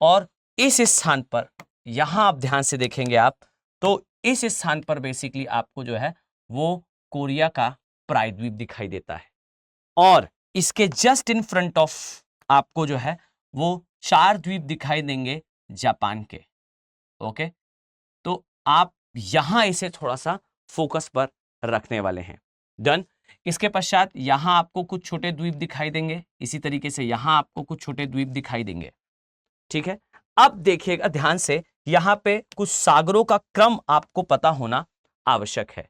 और इस स्थान पर यहां आप ध्यान से देखेंगे आप तो इस स्थान पर बेसिकली आपको जो है वो कोरिया का प्रायद्वीप दिखाई देता है, और इसके जस्ट इन फ्रंट ऑफ आपको जो है वो 4 द्वीप दिखाई देंगे जापान के। ओके, तो आप यहां इसे थोड़ा सा फोकस पर रखने वाले हैं। डन। इसके पश्चात यहां आपको कुछ छोटे द्वीप दिखाई देंगे, इसी तरीके से यहां आपको कुछ छोटे द्वीप दिखाई देंगे। ठीक है, अब देखिएगा ध्यान से, यहां पे कुछ सागरों का क्रम आपको पता होना आवश्यक है।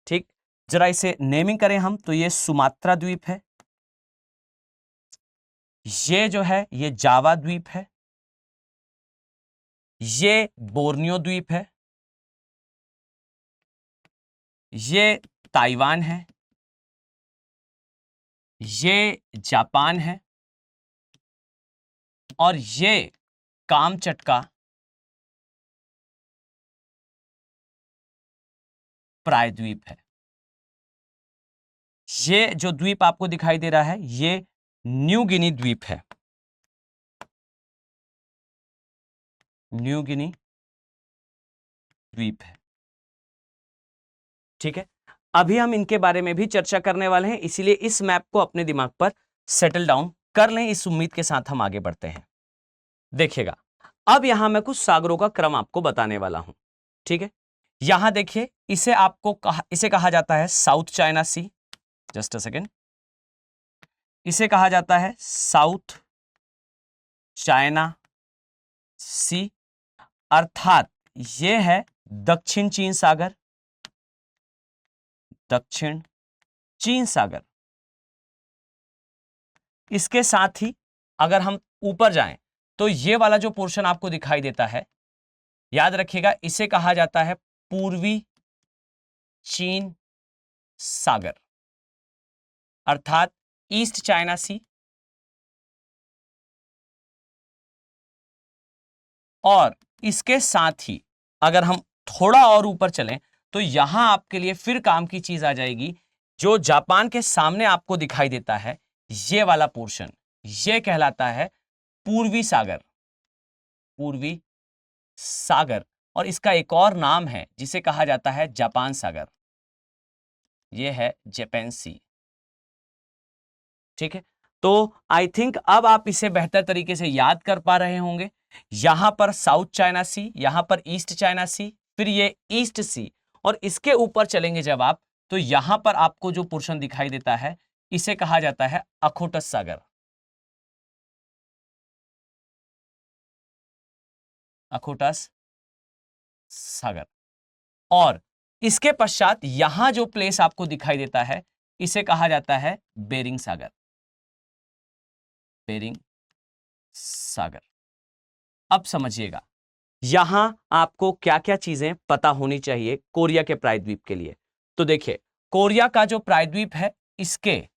ठीक, जरा इसे नेमिंग करें हम तो ये सुमात्रा द्वीप है, ये जो है ये जावा द्वीप है, ये बोर्नियो द्वीप है, ये ताइवान है, ये जापान है, और ये कामचटका प्रायद्वीप है। ये जो द्वीप आपको दिखाई दे रहा है ये न्यू गिनी द्वीप है। न्यू गिनी द्वीप है। ठीक है, अभी हम इनके बारे में भी चर्चा करने वाले हैं, इसीलिए इस मैप को अपने दिमाग पर सेटल डाउन कर लें। इस उम्मीद के साथ हम आगे बढ़ते हैं। देखिएगा, अब यहां मैं कुछ सागरों का क्रम आपको बताने वाला हूं। ठीक है, यहां देखिए, इसे कहा जाता है South China Sea. Just a second, इसे कहा जाता है साउथ चाइना सी, अर्थात यह है दक्षिण चीन सागर। दक्षिण चीन सागर। इसके साथ ही अगर हम ऊपर जाएं तो ये वाला जो पोर्शन आपको दिखाई देता है, याद रखिएगा इसे कहा जाता है पूर्वी चीन सागर, अर्थात ईस्ट चाइना सी। और इसके साथ ही अगर हम थोड़ा और ऊपर चलें तो यहां आपके लिए फिर काम की चीज आ जाएगी, जो जापान के सामने आपको दिखाई देता है ये वाला पोर्शन, ये कहलाता है पूर्वी सागर। पूर्वी सागर, और इसका एक और नाम है जिसे कहा जाता है जापान सागर। ये है जापान सी। ठीक है, तो आई थिंक अब आप इसे बेहतर तरीके से याद कर पा रहे होंगे। यहां पर साउथ चाइना सी, यहां पर ईस्ट चाइना सी, फिर ये ईस्ट सी, और इसके ऊपर चलेंगे जब आप, तो यहां पर आपको जो पोर्शन दिखाई देता है इसे कहा जाता है अखोटस सागर। अखोटस सागर। और इसके पश्चात यहां जो प्लेस आपको दिखाई देता है इसे कहा जाता है बेरिंग सागर। बेरिंग सागर। अब समझिएगा यहां आपको क्या क्या चीजें पता होनी चाहिए कोरिया के प्रायद्वीप के लिए। तो देखिए, कोरिया का जो प्रायद्वीप है इसके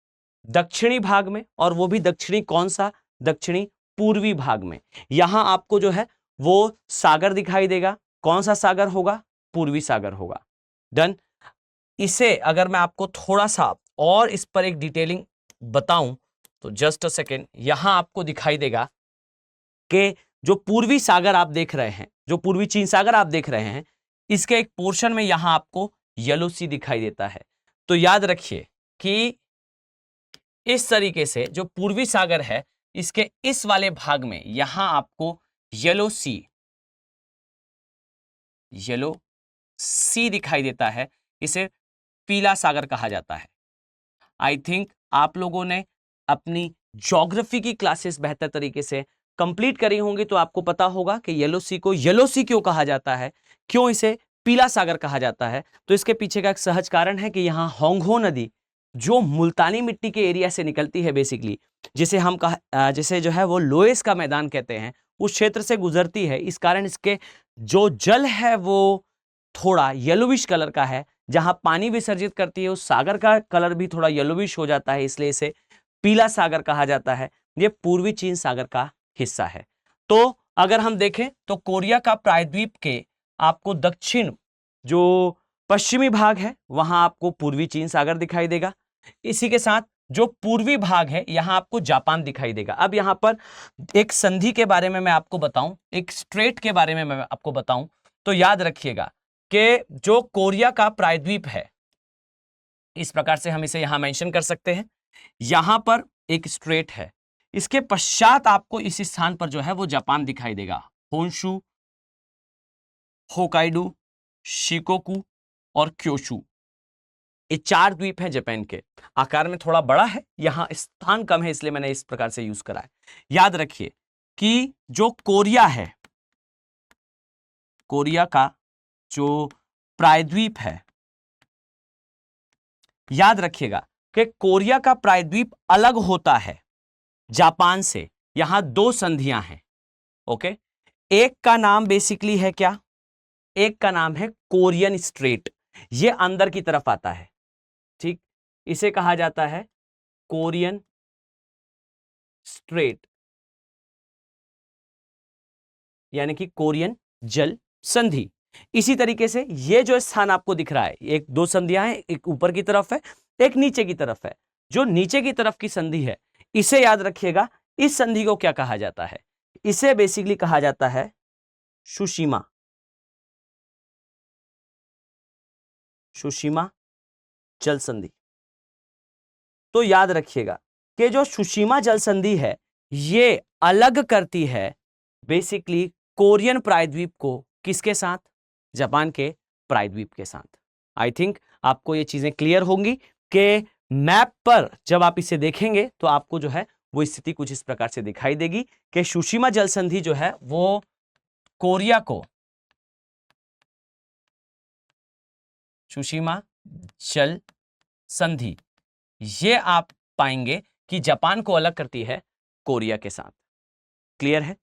दक्षिणी भाग में, और वो भी दक्षिणी कौन सा, दक्षिणी पूर्वी भाग में, यहां आपको जो है वो सागर दिखाई देगा। कौन सा सागर होगा, पूर्वी सागर होगा। डन। इसे अगर मैं आपको थोड़ा सा और इस पर एक डिटेलिंग बताऊं तो जस्ट अ सेकेंड, यहां आपको दिखाई देगा कि जो पूर्वी सागर आप देख रहे हैं, जो पूर्वी चीन सागर आप देख रहे हैं, इसके एक पोर्शन में यहां आपको येलो सी दिखाई देता है। तो याद रखिए कि इस तरीके से जो पूर्वी सागर है इसके इस वाले भाग में यहां आपको येलो सी दिखाई देता है। इसे पीला सागर कहा जाता है। आई थिंक आप लोगों ने अपनी ज्योग्राफी की क्लासेस बेहतर तरीके से कंप्लीट करी होंगी, तो आपको पता होगा कि येलो सी को येलो सी क्यों कहा जाता है, क्यों इसे पीला सागर कहा जाता है। तो इसके पीछे का एक सहज कारण है कि यहां होंगहो नदी जो मुल्तानी मिट्टी के एरिया से निकलती है, बेसिकली जिसे जो है वो लोएस का मैदान कहते हैं, उस क्षेत्र से गुजरती है। इस कारण इसके जो जल है वो थोड़ा येलोविश कलर का है। जहां पानी विसर्जित करती है उस सागर का कलर भी थोड़ा येलोविश हो जाता है, इसलिए इसे पीला सागर कहा जाता है। ये पूर्वी चीन सागर का हिस्सा है। तो अगर हम देखें तो कोरिया का प्रायद्वीप के आपको दक्षिण जो पश्चिमी भाग है वहां आपको पूर्वी चीन सागर दिखाई देगा। इसी के साथ जो पूर्वी भाग है यहां आपको जापान दिखाई देगा। अब यहां पर एक संधि के बारे में मैं आपको बताऊं, एक स्ट्रेट के बारे में मैं आपको बताऊं, तो याद रखिएगा कि जो कोरिया का प्रायद्वीप है, इस प्रकार से हम इसे यहां मेंशन कर सकते हैं। यहां पर एक स्ट्रेट है, इसके पश्चात आपको इस स्थान पर जो है वो जापान दिखाई देगा। होन्शु, होकाइडो, शिकोकू और क्योशु, ये 4 द्वीप हैं जापान के। आकार में थोड़ा बड़ा है, यहां स्थान कम है, इसलिए मैंने इस प्रकार से यूज करा है। याद रखिए कि जो कोरिया है, कोरिया का जो प्रायद्वीप है, याद रखिएगा कि कोरिया का प्रायद्वीप अलग होता है जापान से। यहां 2 संधियां हैं। ओके, एक का नाम बेसिकली है क्या, एक का नाम है कोरियन स्ट्रेट, ये अंदर की तरफ आता है। ठीक, इसे कहा जाता है कोरियन स्ट्रेट, यानी कि कोरियन जल संधि। इसी तरीके से ये जो स्थान आपको दिख रहा है, एक 2 संधियां हैं, एक ऊपर की तरफ है, एक नीचे की तरफ है। जो नीचे की तरफ की संधि है इसे याद रखिएगा, इस संधि को क्या कहा जाता है, इसे बेसिकली कहा जाता है सुशीमा। सुशीमा जल संधि। तो याद रखिएगा कि जो सुशीमा जल संधि है ये अलग करती है बेसिकली कोरियन प्रायद्वीप को किसके साथ, जापान के प्रायद्वीप के साथ। आई थिंक आपको ये चीजें क्लियर होंगी कि मैप पर जब आप इसे देखेंगे तो आपको जो है वो स्थिति कुछ इस प्रकार से दिखाई देगी कि सुशीमा जल संधि जो है वो कोरिया को, सुशीमा जल संधि, ये आप पाएंगे कि जापान को अलग करती है कोरिया के साथ। क्लियर है।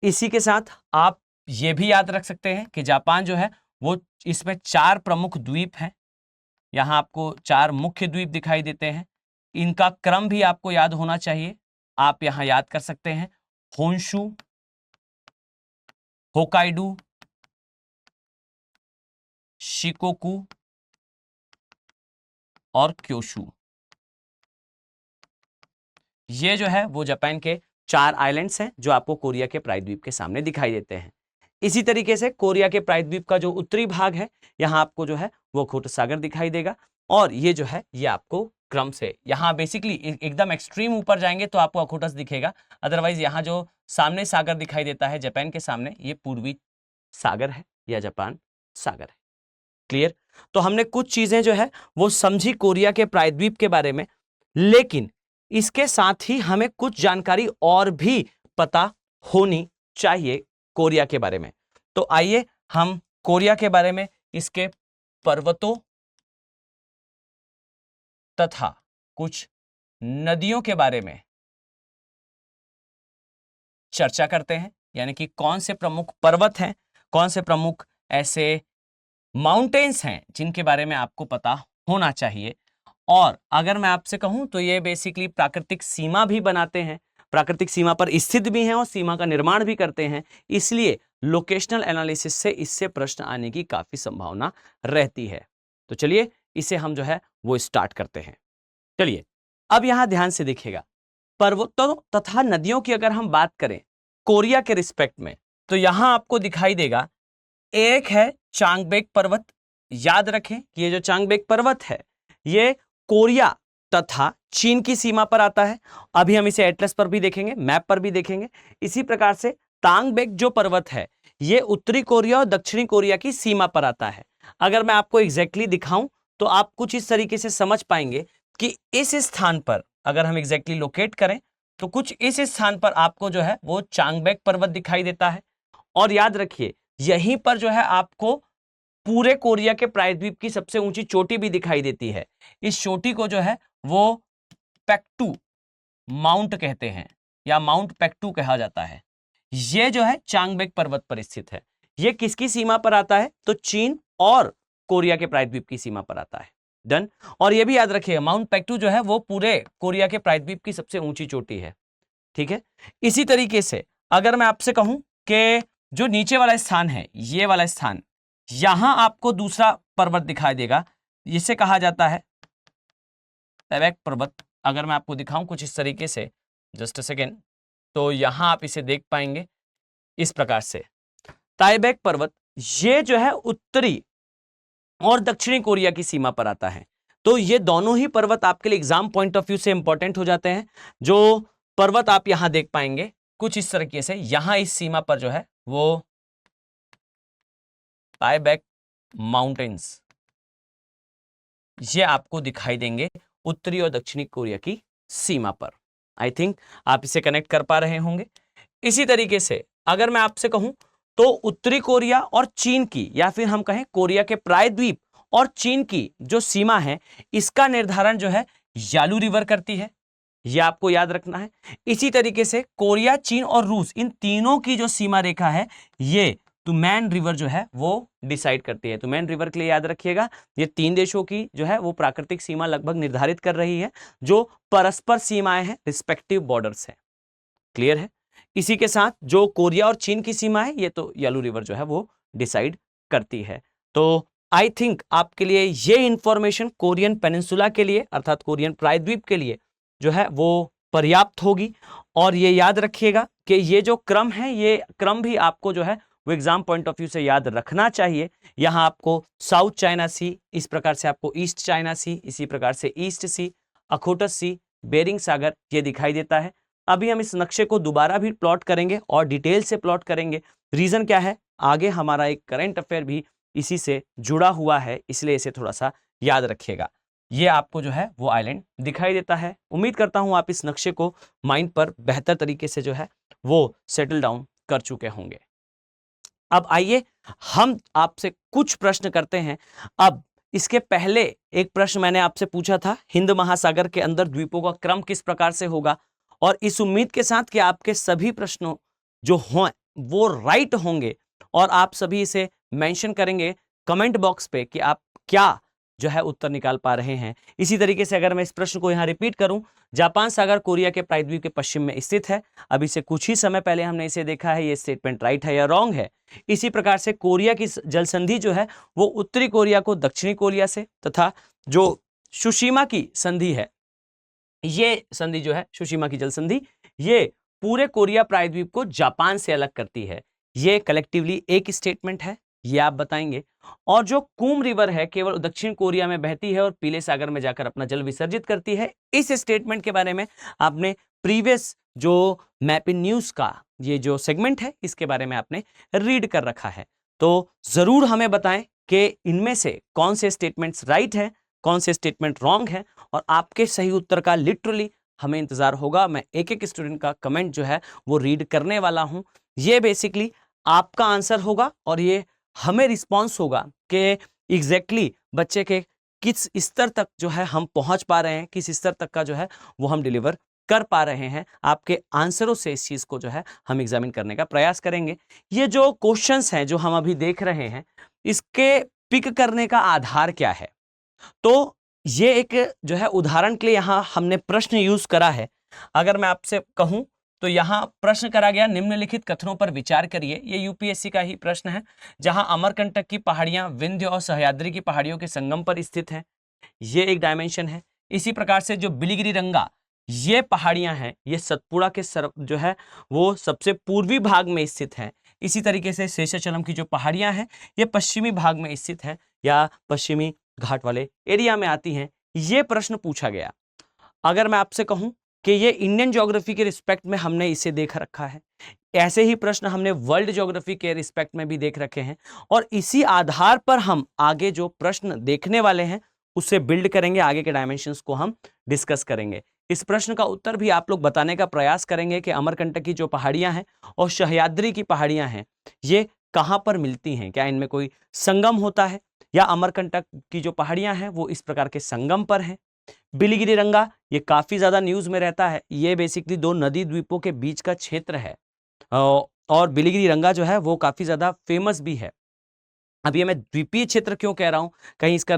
इसी के साथ आप ये भी याद रख सकते हैं कि जापान जो है वो, इसमें 4 प्रमुख द्वीप हैं। यहां आपको 4 मुख्य द्वीप दिखाई देते हैं। इनका क्रम भी आपको याद होना चाहिए, आप यहां याद कर सकते हैं। होन्शु, होकाइडो, शिकोकू और क्योशु, ये जो है वो जापान के 4 आइलैंड्स हैं जो आपको कोरिया के प्रायद्वीप के सामने दिखाई देते हैं। इसी तरीके से कोरिया के प्रायद्वीप का जो उत्तरी भाग है, यहाँ आपको जो है वो अखोटस सागर दिखाई देगा। और ये जो है ये आपको क्रम से यहाँ बेसिकली एकदम एक्सट्रीम ऊपर जाएंगे तो आपको अखोटस दिखेगा, अदरवाइज यहाँ जो सामने सागर दिखाई देता है जापान के सामने, ये पूर्वी सागर है या जापान सागर है। क्लियर? तो हमने कुछ चीजें जो है वो समझी कोरिया के प्रायद्वीप के बारे में, लेकिन इसके साथ ही हमें कुछ जानकारी और भी पता होनी चाहिए कोरिया के बारे में। तो आइए हम कोरिया के बारे में, इसके पर्वतों तथा कुछ नदियों के बारे में चर्चा करते हैं, यानी कि कौन से प्रमुख पर्वत हैं, कौन से प्रमुख ऐसे माउंटेन्स हैं जिनके बारे में आपको पता होना चाहिए। और अगर मैं आपसे कहूं तो ये बेसिकली प्राकृतिक सीमा भी बनाते हैं, प्राकृतिक सीमा पर स्थित भी हैं और सीमा का निर्माण भी करते हैं, इसलिए लोकेशनल एनालिसिस से इससे प्रश्न आने की काफी संभावना रहती है। तो चलिए इसे हम जो है वो स्टार्ट करते हैं। चलिए अब यहां ध्यान से देखिएगा, पर्वतों तथा नदियों की अगर हम बात करें कोरिया के रिस्पेक्ट में, तो यहां आपको दिखाई देगा एक है चांगबेक पर्वत। याद रखें कि ये जो चांगबेक पर्वत है ये कोरिया तथा चीन की सीमा पर आता है। अभी हम इसे एटलस पर भी देखेंगे, मैप पर भी देखेंगे। इसी प्रकार से तांगबेक जो पर्वत है ये उत्तरी कोरिया और दक्षिणी कोरिया की सीमा पर आता है। अगर मैं आपको एग्जैक्टली दिखाऊं तो आप कुछ इस तरीके से समझ पाएंगे कि इस स्थान पर अगर हम एग्जैक्टली लोकेट करें तो कुछ इस स्थान पर आपको जो है वो चांगबेक पर्वत दिखाई देता है। और याद रखिए यहीं पर जो है आपको पूरे कोरिया के प्रायद्वीप की सबसे ऊंची चोटी भी दिखाई देती है। इस चोटी को जो है वो पेक्टू माउंट कहते हैं या माउंट पेक्टू कहा जाता है। ये जो है चांगबेक पर्वत पर स्थित है। ये किसकी सीमा पर आता है? तो चीन और कोरिया के प्रायद्वीप की सीमा पर आता है। डन। और ये भी याद रखिएगा माउंट पेक्टू जो है वो पूरे कोरिया के प्रायद्वीप की सबसे ऊंची चोटी है। ठीक है। इसी तरीके से अगर मैं आपसे कहूं कि जो नीचे वाला स्थान है, ये वाला स्थान, यहां आपको दूसरा पर्वत दिखाई देगा, इसे कहा जाता है ताइबेक पर्वत। अगर मैं आपको दिखाऊं कुछ इस तरीके से, जस्ट अ सेकेंड, तो यहां आप इसे देख पाएंगे इस प्रकार से। ताइबेक पर्वत ये जो है उत्तरी और दक्षिणी कोरिया की सीमा पर आता है। तो ये दोनों ही पर्वत आपके लिए एग्जाम पॉइंट ऑफ व्यू से इंपॉर्टेंट हो जाते हैं। जो पर्वत आप यहां देख पाएंगे कुछ इस तरीके से, यहां इस सीमा पर जो है वो ताइबेक माउंटेन्स ये आपको दिखाई देंगे उत्तरी और दक्षिणी कोरिया की सीमा पर। आई थिंक आप इसे कनेक्ट कर पा रहे होंगे। इसी तरीके से अगर मैं आपसे कहूं तो उत्तरी कोरिया और चीन की, या फिर हम कहें कोरिया के प्रायद्वीप और चीन की जो सीमा है, इसका निर्धारण जो है यालू रिवर करती है। यह आपको याद रखना है। इसी तरीके से कोरिया, चीन और रूस, इन तीनों की जो सीमा रेखा है ये तुमैन रिवर जो है वो डिसाइड करती है। तुमैन रिवर के लिए याद रखिएगा ये तीन देशों की जो है वो प्राकृतिक सीमा लगभग निर्धारित कर रही है, जो परस्पर सीमाएं हैं, रिस्पेक्टिव बॉर्डर्स हैं। क्लियर है? इसी के साथ जो कोरिया और चीन की सीमा है ये तो यालू रिवर जो है वो डिसाइड करती है। तो आई थिंक आपके लिए ये इंफॉर्मेशन कोरियन पेनिनसुला के लिए अर्थात कोरियन प्रायद्वीप के लिए जो है वो पर्याप्त होगी। और ये याद रखिएगा कि ये जो क्रम है ये क्रम भी आपको जो है वो एग्जाम पॉइंट ऑफ व्यू से याद रखना चाहिए। यहाँ आपको साउथ चाइना सी, इस प्रकार से आपको ईस्ट चाइना सी, इसी प्रकार से ईस्ट सी, अखोटस सी, बेरिंग सागर ये दिखाई देता है। अभी हम इस नक्शे को दोबारा भी प्लॉट करेंगे और डिटेल से प्लॉट करेंगे। रीजन क्या है? आगे हमारा एक करंट अफेयर भी इसी से जुड़ा हुआ है, इसलिए इसे थोड़ा सा याद रखिएगा। ये आपको जो है वो आइलैंड दिखाई देता है। उम्मीद करता हूं आप इस नक्शे को माइंड पर बेहतर तरीके से जो है वो सेटल डाउन कर चुके होंगे। अब आइए हम आपसे कुछ प्रश्न करते हैं। अब इसके पहले एक प्रश्न मैंने आपसे पूछा था, हिंद महासागर के अंदर द्वीपों का क्रम किस प्रकार से होगा, और इस उम्मीद के साथ कि आपके सभी प्रश्नों जो हों वो राइट होंगे और आप सभी इसे मेंशन करेंगे कमेंट बॉक्स पे कि आप क्या जो है उत्तर निकाल पा रहे हैं। इसी तरीके से अगर मैं इस प्रश्न को यहाँ रिपीट करूं, जापान सागर कोरिया के प्रायद्वीप के पश्चिम में स्थित है। अभी से कुछ ही समय पहले हमने इसे देखा है, ये स्टेटमेंट राइट है या रॉन्ग है। इसी प्रकार से कोरिया की जल संधि जो है वो उत्तरी कोरिया को दक्षिणी कोरिया से, तथा जो सुशीमा की संधि है, ये संधि जो है सुशीमा की जल संधि, ये पूरे कोरिया प्रायद्वीप को जापान से अलग करती है। ये कलेक्टिवली एक स्टेटमेंट है, ये आप बताएंगे। और जो कूम रिवर है केवल दक्षिण कोरिया में बहती है और पीले सागर में जाकर अपना जल विसर्जित करती है, इस स्टेटमेंट के बारे में आपने प्रीवियस जो मैप इन न्यूज का ये जो सेगमेंट है इसके बारे में आपने रीड कर रखा है। तो जरूर हमें बताएं कि इनमें से कौन से स्टेटमेंट्स राइट है, कौन से स्टेटमेंट रॉन्ग है, और आपके सही उत्तर का लिटरली हमें इंतजार होगा। मैं एक एक स्टूडेंट का कमेंट जो है वो रीड करने वाला हूं। ये बेसिकली आपका आंसर होगा और ये हमें रिस्पॉन्स होगा कि एग्जैक्टली बच्चे के किस स्तर तक जो है हम पहुंच पा रहे हैं, किस स्तर तक का जो है वो हम डिलीवर कर पा रहे हैं। आपके आंसरों से इस चीज को जो है हम एग्जामिन करने का प्रयास करेंगे। ये जो क्वेश्चंस हैं जो हम अभी देख रहे हैं, इसके पिक करने का आधार क्या है? तो ये एक जो है उदाहरण के लिए यहां हमने प्रश्न यूज करा है। अगर मैं आपसे कहूं तो यहां प्रश्न करा गया, निम्नलिखित कथनों पर विचार करिए। ये यूपीएससी का ही प्रश्न है, जहां अमरकंटक की पहाड़ियां विंध्य और सह्याद्री की पहाड़ियों के संगम पर स्थित हैं, ये एक डायमेंशन है। इसी प्रकार से जो बिलिगिरी रंगा ये पहाड़ियां हैं, ये सतपुड़ा के जो है वो सबसे पूर्वी भाग में स्थित है। इसी तरीके से शेषाचलम की जो पहाड़ियां हैं ये पश्चिमी भाग में स्थित है या पश्चिमी घाट वाले एरिया में आती हैं। ये प्रश्न पूछा गया। अगर मैं आपसे कहूं कि ये इंडियन ज्योग्राफी के रिस्पेक्ट में हमने इसे देख रखा है, ऐसे ही प्रश्न हमने वर्ल्ड ज्योग्राफी के रिस्पेक्ट में भी देख रखे हैं, और इसी आधार पर हम आगे जो प्रश्न देखने वाले हैं उससे बिल्ड करेंगे, आगे के डायमेंशंस को हम डिस्कस करेंगे। इस प्रश्न का उत्तर भी आप लोग बताने का प्रयास करेंगे कि अमरकंटक की जो पहाड़ियां हैं और सह्याद्री की पहाड़ियां हैं ये कहां पर मिलती हैं, क्या इनमें कोई संगम होता है, या अमरकंटक की जो पहाड़ियां हैं वो इस प्रकार के संगम पर हैं। बिलिगिरी रंगा ये काफी ज्यादा न्यूज में रहता है, ये बेसिकली दो नदी द्वीपों के बीच का क्षेत्र है, और बिलिगिरी रंगा जो है वो काफी ज्यादा फेमस भी है। अब ये मैं द्वीपीय क्षेत्र क्यों कह रहा हूँ, कहीं इसका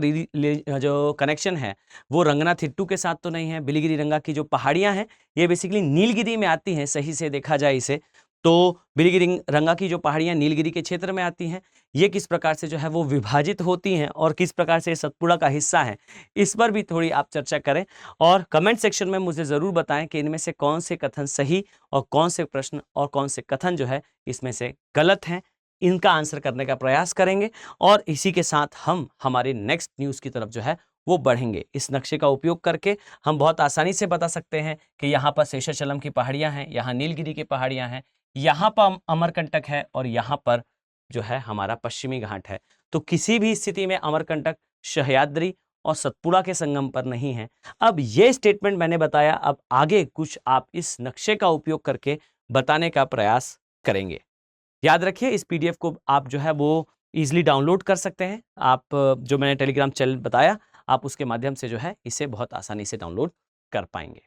जो कनेक्शन है वो रंगनाथिट्टू के साथ तो नहीं है। बिलिगिरी रंगा की जो पहाड़ियां हैं ये बेसिकली नीलगिरी में आती हैं, सही से देखा जाए इसे तो बिलिगिरी रंगा की जो पहाड़ियां नीलगिरी के क्षेत्र में आती हैं। ये किस प्रकार से जो है वो विभाजित होती हैं और किस प्रकार से सतपुड़ा का हिस्सा है, इस पर भी थोड़ी आप चर्चा करें और कमेंट सेक्शन में मुझे ज़रूर बताएं कि इनमें से कौन से कथन सही और कौन से प्रश्न और कौन से कथन जो है इसमें से गलत हैं। इनका आंसर करने का प्रयास करेंगे और इसी के साथ हम हमारे नेक्स्ट न्यूज़ की तरफ जो है वो बढ़ेंगे। इस नक्शे का उपयोग करके हम बहुत आसानी से बता सकते हैं कि यहाँ पर शेषाचलम की पहाड़ियाँ हैं, यहाँ नीलगिरी की पहाड़ियाँ हैं, यहाँ पर अमरकंटक है और यहाँ पर जो है हमारा पश्चिमी घाट है। तो किसी भी स्थिति में अमरकंटक, सह्याद्री और सतपुड़ा के संगम पर नहीं है। अब ये स्टेटमेंट मैंने बताया, अब आगे कुछ आप इस नक्शे का उपयोग करके बताने का प्रयास करेंगे। याद रखिए इस पीडीएफ को आप जो है वो इजीली डाउनलोड कर सकते हैं। आप जो मैंने टेलीग्राम चैनल बताया आप उसके माध्यम से जो है इसे बहुत आसानी से डाउनलोड कर पाएंगे।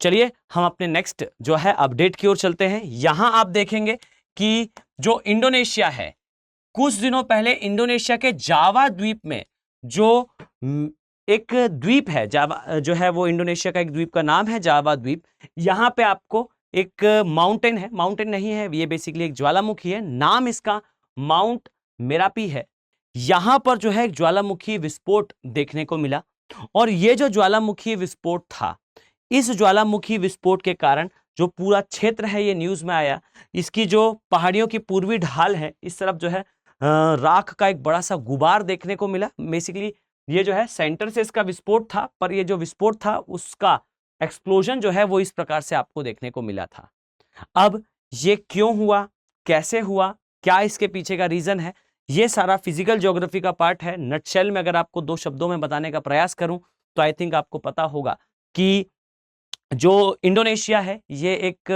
चलिए हम अपने नेक्स्ट जो है अपडेट की ओर चलते हैं। यहां आप देखेंगे कि जो इंडोनेशिया है, कुछ दिनों पहले इंडोनेशिया के जावा द्वीप में जो एक द्वीप है, जावा जो है वो इंडोनेशिया का एक द्वीप का नाम है जावा द्वीप। यहां पे आपको एक माउंटेन है, माउंटेन नहीं है ये बेसिकली एक ज्वालामुखी है, नाम इसका माउंट मेरापी है। यहां पर जो है एक ज्वालामुखी विस्फोट देखने को मिला और ये जो ज्वालामुखी विस्फोट था, इस ज्वालामुखी विस्फोट के कारण जो पूरा क्षेत्र है ये न्यूज में आया। इसकी जो पहाड़ियों की पूर्वी ढाल है इस तरफ जो है राख का एक बड़ा सा गुबार देखने को मिला। बेसिकली ये जो है सेंटर से इसका विस्फोट था, पर ये जो विस्फोट था उसका एक्सप्लोजन जो है वो इस प्रकार से आपको देखने को मिला था। अब ये क्यों हुआ, कैसे हुआ, क्या इसके पीछे का रीजन है, ये सारा फिजिकल ज्योग्राफी का पार्ट है। नटशेल में अगर आपको 2 शब्दों में बताने का प्रयास करूं तो आई थिंक आपको पता होगा कि जो इंडोनेशिया है ये एक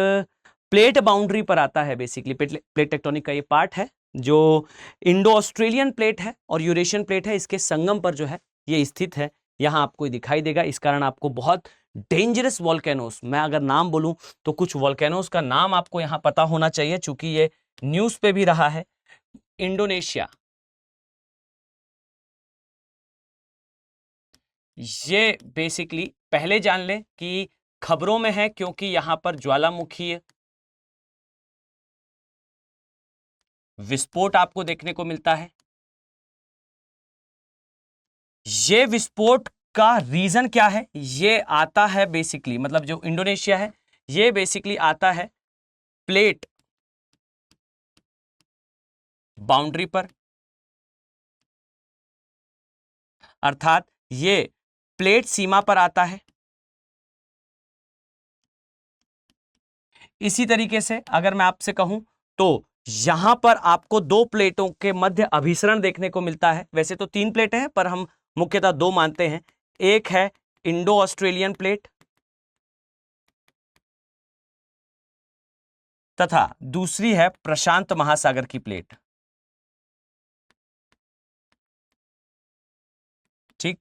प्लेट बाउंड्री पर आता है। बेसिकली प्लेट टेक्टोनिक का ये पार्ट है जो इंडो ऑस्ट्रेलियन प्लेट है और यूरेशियन प्लेट है, इसके संगम पर जो है ये स्थित है। यहाँ आपको दिखाई देगा। इस कारण आपको बहुत डेंजरस वॉल्केनोस, मैं अगर नाम बोलूं तो कुछ वॉल्केनोस का नाम आपको यहाँ पता होना चाहिए चूंकि ये न्यूज पे भी रहा है। इंडोनेशिया, ये बेसिकली पहले जान लें कि खबरों में है क्योंकि यहां पर ज्वालामुखी विस्फोट आपको देखने को मिलता है। ये विस्फोट का रीजन क्या है, ये आता है बेसिकली, मतलब जो इंडोनेशिया है ये बेसिकली आता है प्लेट बाउंड्री पर, अर्थात ये प्लेट सीमा पर आता है। इसी तरीके से अगर मैं आपसे कहूं तो यहां पर आपको दो प्लेटों के मध्य अभिसरण देखने को मिलता है। वैसे तो 3 प्लेटें हैं पर हम मुख्यतः 2 मानते हैं। एक है इंडो ऑस्ट्रेलियन प्लेट तथा दूसरी है प्रशांत महासागर की प्लेट। ठीक,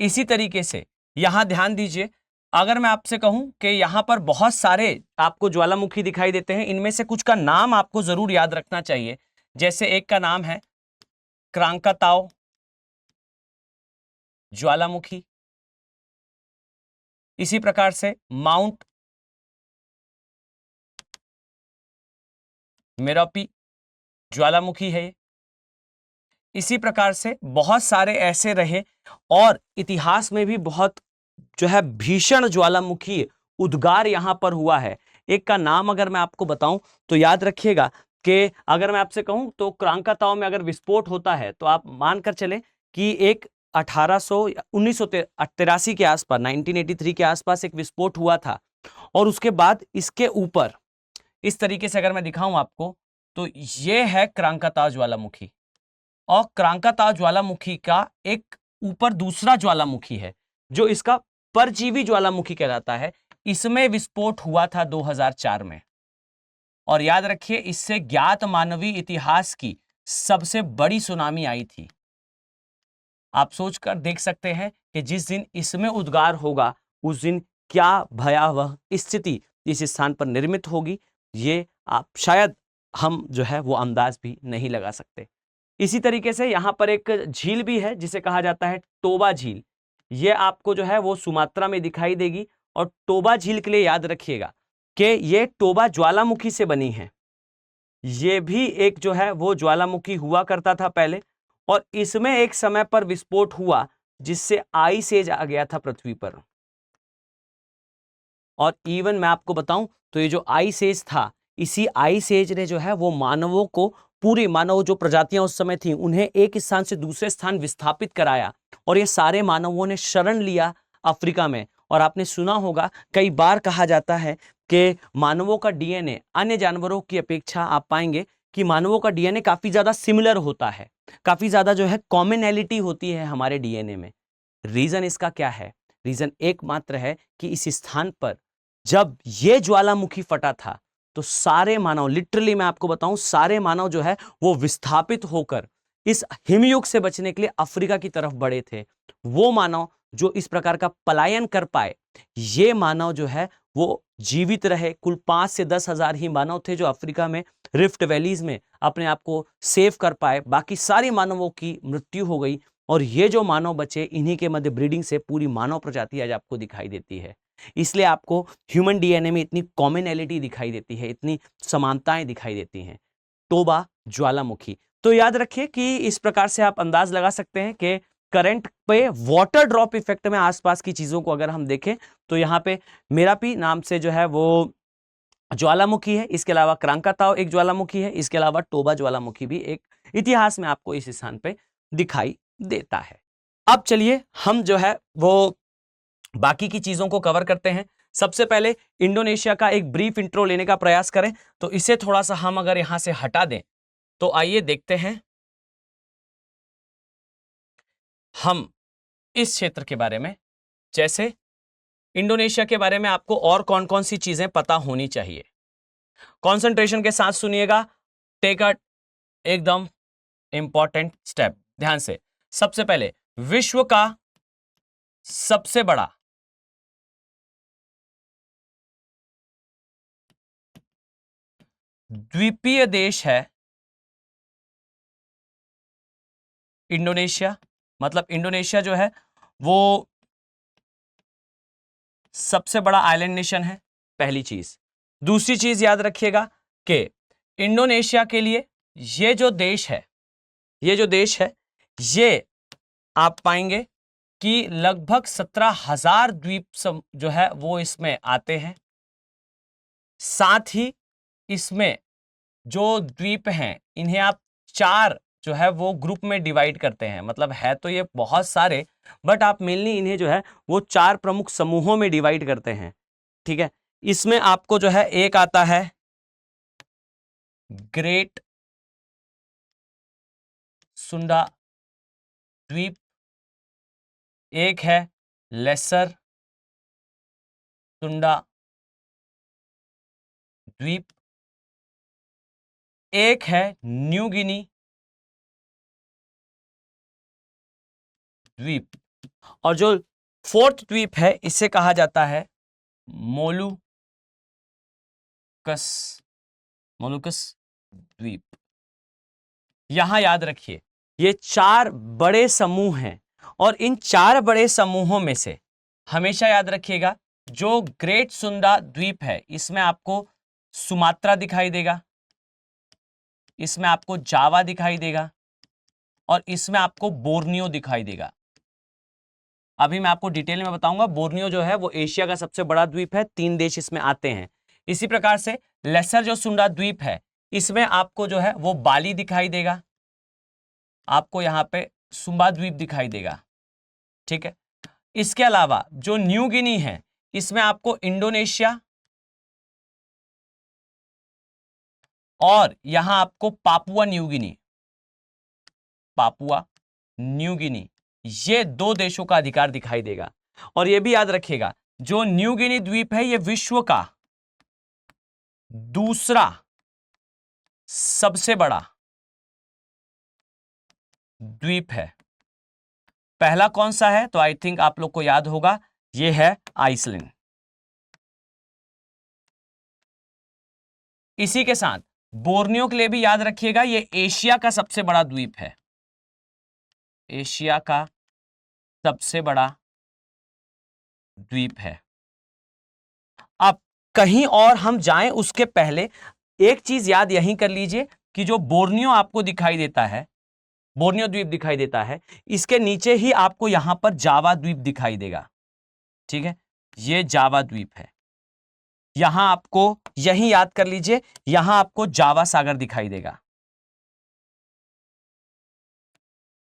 इसी तरीके से यहां ध्यान दीजिए, अगर मैं आपसे कहूं कि यहां पर बहुत सारे आपको ज्वालामुखी दिखाई देते हैं, इनमें से कुछ का नाम आपको जरूर याद रखना चाहिए। जैसे एक का नाम है क्रांकाताओ ज्वालामुखी, इसी प्रकार से माउंट मेरोपी ज्वालामुखी है। इसी प्रकार से बहुत सारे ऐसे रहे और इतिहास में भी बहुत जो है भीषण ज्वालामुखी उद्गार यहां पर हुआ है। एक का नाम अगर मैं आपको बताऊं तो याद रखिएगा कि अगर मैं आपसे कहूं तो क्रांकाताओ में अगर विस्फोट होता है तो आप मानकर चलें कि एक 1983 के आसपास 1983 के आसपास एक विस्फोट हुआ था और उसके बाद इसके ऊपर इस तरीके से अगर मैं दिखाऊं आपको तो ये है क्रांकाताओ ज्वालामुखी और क्रांकाताओ ज्वालामुखी का एक ऊपर दूसरा ज्वालामुखी है जो इसका परजीवी ज्वालामुखी कहलाता है। इसमें विस्फोट हुआ था 2004 में और याद रखिए इससे ज्ञात मानवीय इतिहास की सबसे बड़ी सुनामी आई थी। आप सोचकर देख सकते हैं कि जिस दिन इसमें उद्गार होगा उस दिन क्या भयावह स्थिति इस स्थान पर निर्मित होगी, ये आप शायद हम जो है वो अंदाज भी नहीं लगा सकते। इसी तरीके से यहाँ पर एक झील भी है जिसे कहा जाता है टोबा झील। ये आपको जो है वो सुमात्रा में दिखाई देगी और टोबा झील के लिए याद रखिएगा कि ये टोबा ज्वालामुखी से बनी है। ये भी एक जो है वो ज्वालामुखी हुआ करता था पहले और इसमें एक समय पर विस्फोट हुआ जिससे आइस एज आ गया था पृथ्वी पर। और इवन मैं आपको बताऊं तो ये जो आइस एज था, इसी आइस एज ने जो है वो मानवों को, पूरी मानव जो प्रजातियां उस समय थी, उन्हें एक स्थान से दूसरे स्थान विस्थापित कराया और ये सारे मानवों ने शरण लिया अफ्रीका में। और आपने सुना होगा कई बार कहा जाता है कि मानवों का डीएनए अन्य जानवरों की अपेक्षा आप पाएंगे कि मानवों का डीएनए काफी ज्यादा सिमिलर होता है, काफी ज्यादा जो है कॉमनैलिटी होती है हमारे डीएनए में। रीजन इसका क्या है? रीजन एकमात्र है कि इस स्थान पर जब ये ज्वालामुखी फटा था तो सारे मानव, लिटरली मैं आपको बताऊं, सारे मानव जो है वो विस्थापित होकर इस हिमयुग से बचने के लिए अफ्रीका की तरफ बढ़े थे। वो मानव जो इस प्रकार का पलायन कर पाए, ये मानव जो है वो जीवित रहे। कुल 5 से 10 हजार ही मानव थे जो अफ्रीका में रिफ्ट वैलीज में अपने आप को सेव कर पाए। बाकी सारी मानवों की मृत्यु हो गई और ये जो मानव बचे, इन्हीं के मध्य ब्रीडिंग से पूरी मानव प्रजाति आज आपको दिखाई देती है। इसलिए आपको ह्यूमन डीएनए में इतनी कॉमनैलिटी दिखाई देती है, इतनी समानताएं दिखाई देती हैं। टोबा ज्वालामुखी, तो याद रखिए कि इस प्रकार से आप अंदाज लगा सकते हैं कि करंट पे वाटर ड्रॉप इफेक्ट में आसपास की चीजों को अगर हम देखें तो यहाँ पे मेरापी नाम से जो है वो ज्वालामुखी है, इसके अलावा क्रांकाताओ एक ज्वालामुखी है, इसके अलावा टोबा ज्वालामुखी भी एक इतिहास में आपको इस स्थान पे दिखाई देता है। अब चलिए हम जो है वो बाकी की चीजों को कवर करते हैं। सबसे पहले इंडोनेशिया का एक ब्रीफ इंट्रो लेने का प्रयास करें तो इसे थोड़ा सा हम अगर यहां से हटा दें तो आइए देखते हैं हम इस क्षेत्र के बारे में। जैसे इंडोनेशिया के बारे में आपको और कौन कौन सी चीजें पता होनी चाहिए, कंसंट्रेशन के साथ सुनिएगा, टेक अ एकदम इंपॉर्टेंट स्टेप ध्यान से। सबसे पहले विश्व का सबसे बड़ा द्वीपीय देश है इंडोनेशिया। मतलब इंडोनेशिया जो है वो सबसे बड़ा आइलैंड नेशन है, पहली चीज। दूसरी चीज याद रखिएगा कि इंडोनेशिया के लिए ये जो देश है, ये आप पाएंगे कि लगभग 17,000 द्वीप जो है वो इसमें आते हैं। साथ ही इसमें जो द्वीप हैं इन्हें आप 4 जो है वो ग्रुप में डिवाइड करते हैं, मतलब है तो ये बहुत सारे, बट आप मेनली इन्हें जो है वो 4 प्रमुख समूहों में डिवाइड करते हैं। ठीक है, इसमें आपको जो है एक आता है ग्रेट सुंडा द्वीप, एक है लेसर सुंडा द्वीप, एक है न्यू गिनी द्वीप, और जो फोर्थ द्वीप है इसे कहा जाता है मोलुकस मोलुकस द्वीप। यहां याद रखिए ये 4 बड़े समूह हैं, और इन 4 बड़े समूहों में से हमेशा याद रखिएगा जो ग्रेट सुंडा द्वीप है इसमें आपको सुमात्रा दिखाई देगा, इसमें आपको जावा दिखाई देगा, और इसमें आपको बोर्नियो दिखाई देगा। अभी मैं आपको डिटेल में बताऊंगा। बोर्नियो जो है वो एशिया का सबसे बड़ा द्वीप है, 3 देश इसमें आते हैं। इसी प्रकार से लेसर जो सुंडा द्वीप है इसमें आपको जो है वो बाली दिखाई देगा, आपको यहाँ पे सुंबा द्वीप दिखाई देगा। ठीक है, इसके अलावा जो न्यू गिनी है इसमें आपको इंडोनेशिया और यहां आपको Papua New Guinea, Papua New Guinea, ये 2 देशों का अधिकार दिखाई देगा। और यह भी याद रखिएगा जो न्यू गिनी द्वीप है यह विश्व का दूसरा सबसे बड़ा द्वीप है। पहला कौन सा है तो आई थिंक आप लोग को याद होगा, यह है आइसलैंड। इसी के साथ बोर्नियो के लिए भी याद रखिएगा यह एशिया का सबसे बड़ा द्वीप है, एशिया का सबसे बड़ा द्वीप है। अब कहीं और हम जाएं उसके पहले एक चीज याद यहीं कर लीजिए कि जो बोर्नियो आपको दिखाई देता है, बोर्नियो द्वीप दिखाई देता है, इसके नीचे ही आपको यहां पर जावा द्वीप दिखाई देगा। ठीक है, ये जावा द्वीप है। यहां आपको यही याद कर लीजिए, यहां आपको जावा सागर दिखाई देगा,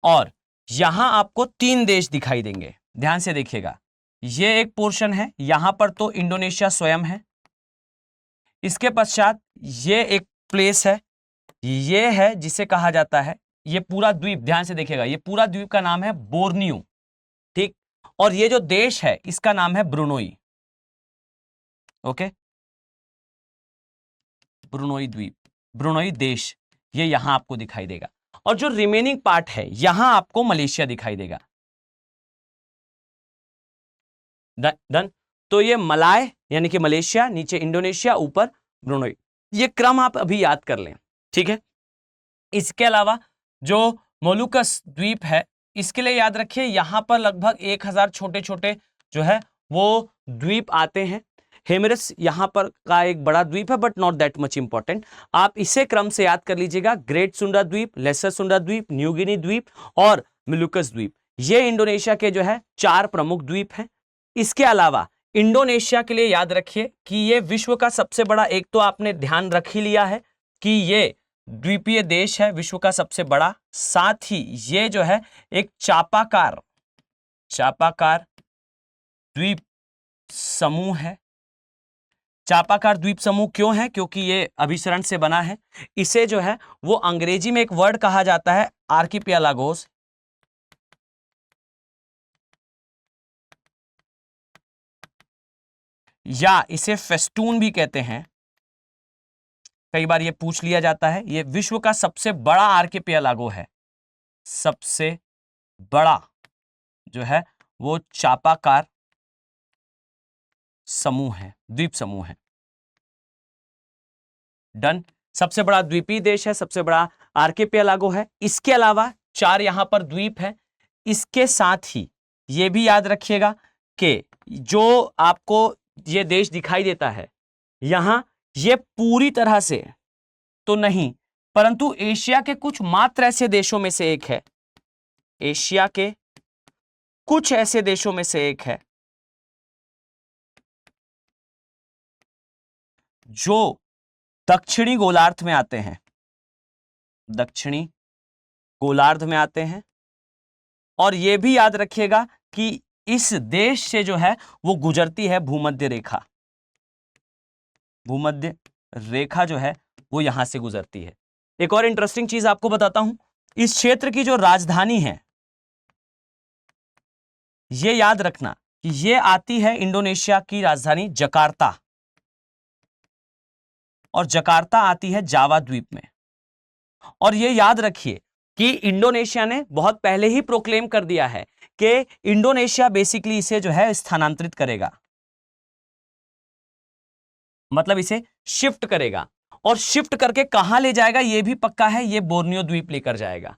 और यहां आपको 3 देश दिखाई देंगे। ध्यान से देखिएगा, ये एक पोर्शन है, यहां पर तो इंडोनेशिया स्वयं है। इसके पश्चात ये एक प्लेस है, ये है जिसे कहा जाता है, ये पूरा द्वीप, ध्यान से देखिएगा, ये पूरा द्वीप का नाम है बोर्नियो। ठीक, और ये जो देश है इसका नाम है ब्रुनोई। ओके, ब्रुनोई द्वीप, ब्रुनोई देश, ये यहां आपको दिखाई देगा। और जो रिमेनिंग पार्ट है यहां आपको मलेशिया दिखाई देगा। डन। तो ये मलाय यानी कि मलेशिया, नीचे इंडोनेशिया, ऊपर ब्रुनोई, ये क्रम आप अभी याद कर लें। ठीक है, इसके अलावा जो मोलुकस द्वीप है इसके लिए याद रखिए यहां पर लगभग 1000 छोटे छोटे जो है वो द्वीप आते हैं। हेमरस यहां पर का एक बड़ा द्वीप है but not that much important. आप इसे क्रम से याद कर लीजिएगा, ग्रेट सुंडा द्वीप, लेसर सुंडा द्वीप, न्यू गिनी द्वीप और मोलुकस द्वीप, ये इंडोनेशिया के जो है 4 प्रमुख द्वीप हैं। इसके अलावा इंडोनेशिया के लिए याद रखिए कि ये विश्व का सबसे बड़ा, एक तो आपने ध्यान रख ही लिया है कि ये द्वीपीय देश है, विश्व का सबसे बड़ा, साथ ही ये जो है एक चापाकार द्वीप समूह है। चापाकार द्वीप समूह क्यों है? क्योंकि ये अभिसरण से बना है। इसे जो है वो अंग्रेजी में एक वर्ड कहा जाता है आर्किपियालागोस, या इसे फेस्टून भी कहते हैं। कई बार ये पूछ लिया जाता है। ये विश्व का सबसे बड़ा आर्किपियालागो है, सबसे बड़ा जो है वो चापाकार समूह है, द्वीप समूह है। डन, सबसे बड़ा द्वीपीय देश है, सबसे बड़ा आर्किपियालागो है। इसके अलावा 4 यहां पर द्वीप है। इसके साथ ही ये भी याद रखिएगा कि जो आपको ये देश दिखाई देता है यहां, ये पूरी तरह से तो नहीं परंतु एशिया के कुछ मात्र ऐसे देशों में से एक है, एशिया के कुछ ऐसे देशों में से एक है जो दक्षिणी गोलार्ध में आते हैं, दक्षिणी गोलार्ध में आते हैं। और ये भी याद रखिएगा कि इस देश से जो है वो गुजरती है भूमध्य रेखा। भूमध्य रेखा जो है वो यहां से गुजरती है। एक और इंटरेस्टिंग चीज आपको बताता हूं, इस क्षेत्र की जो राजधानी है, ये याद रखना कि ये आती है इंडोनेशिया की राजधानी जकार्ता, और जकार्ता आती है जावा द्वीप में। और ये याद रखिए कि इंडोनेशिया ने बहुत पहले ही प्रोक्लेम कर दिया है कि इंडोनेशिया बेसिकली इसे जो है स्थानांतरित करेगा, मतलब इसे शिफ्ट करेगा। और शिफ्ट करके कहां ले जाएगा ये भी पक्का है, ये बोर्नियो द्वीप लेकर जाएगा।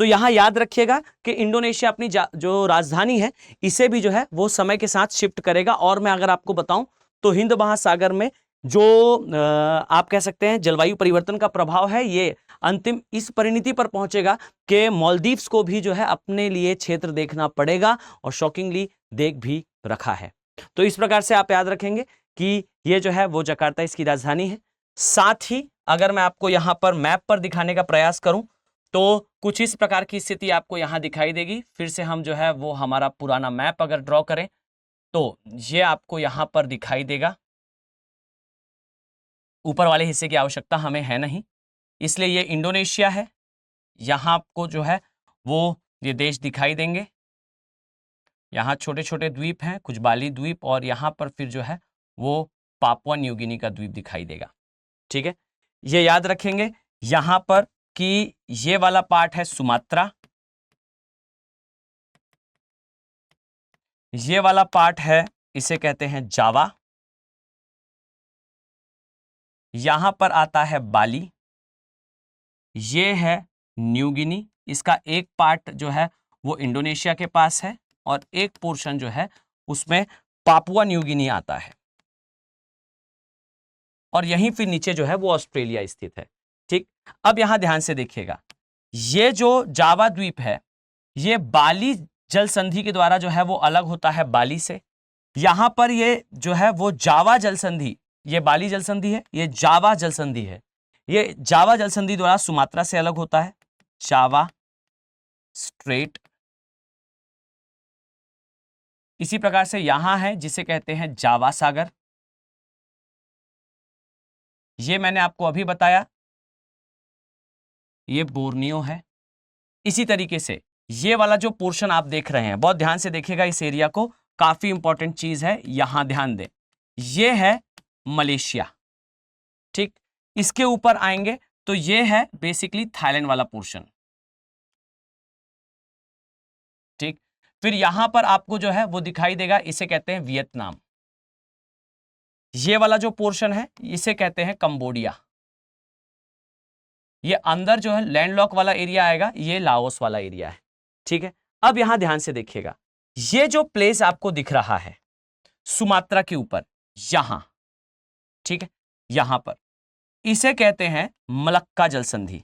तो यहां याद रखिएगा कि इंडोनेशिया अपनी जो राजधानी है इसे भी जो है वो समय के साथ शिफ्ट करेगा। और मैं अगर आपको बताऊं तो हिंद महासागर में जो आप कह सकते हैं जलवायु परिवर्तन का प्रभाव है, ये अंतिम इस परिणति पर पहुंचेगा कि मालदीव्स को भी जो है अपने लिए क्षेत्र देखना पड़ेगा, और शॉकिंगली देख भी रखा है। तो इस प्रकार से आप याद रखेंगे कि ये जो है वो जकार्ता इसकी राजधानी है। साथ ही अगर मैं आपको यहां पर मैप पर दिखाने का प्रयास करूं तो कुछ इस प्रकार की स्थिति आपको यहां दिखाई देगी। फिर से हम जो है वो हमारा पुराना मैप अगर ड्रॉ करें तो ये आपको यहां पर दिखाई देगा। ऊपर वाले हिस्से की आवश्यकता हमें है नहीं, इसलिए ये इंडोनेशिया है। यहां आपको जो है वो ये देश दिखाई देंगे। यहाँ छोटे छोटे द्वीप हैं, कुछ बाली द्वीप, और यहाँ पर फिर जो है वो पापुआ न्यू गिनी का द्वीप दिखाई देगा। ठीक है, ये याद रखेंगे यहाँ पर कि ये वाला पार्ट है सुमात्रा, ये वाला पार्ट है इसे कहते हैं जावा, यहां पर आता है बाली, ये है न्यू गिनी। इसका एक पार्ट जो है वो इंडोनेशिया के पास है, और एक पोर्शन जो है उसमें पापुआ न्यू गिनी आता है, और यहीं फिर नीचे जो है वो ऑस्ट्रेलिया स्थित है। ठीक, अब यहां ध्यान से देखिएगा, ये जो जावा द्वीप है ये बाली जल संधि के द्वारा जो है वो अलग होता है बाली से। यहां पर ये जो है वो जावा जल संधि, ये बाली जल संधि है, ये जावा जल संधि है। ये जावा जल संधि द्वारा सुमात्रा से अलग होता है, जावा स्ट्रेट। इसी प्रकार से यहां है जिसे कहते हैं जावा सागर, ये मैंने आपको अभी बताया, ये बोर्नियो है। इसी तरीके से ये वाला जो पोर्शन आप देख रहे हैं, बहुत ध्यान से देखिएगा इस एरिया को, काफी इंपॉर्टेंट चीज है, यहां ध्यान दें, ये है मलेशिया। ठीक, इसके ऊपर आएंगे तो ये है बेसिकली थाईलैंड वाला पोर्शन। ठीक, फिर यहां पर आपको जो है वो दिखाई देगा, इसे कहते हैं वियतनाम। ये वाला जो पोर्शन है इसे कहते हैं कंबोडिया। ये अंदर जो है लैंडलॉक वाला एरिया आएगा, ये लाओस वाला एरिया है। ठीक है, अब यहां ध्यान से देखिएगा, ये जो प्लेस आपको दिख रहा है सुमात्रा के ऊपर यहां, ठीक है, यहां पर इसे कहते हैं मलक्का जल संधि।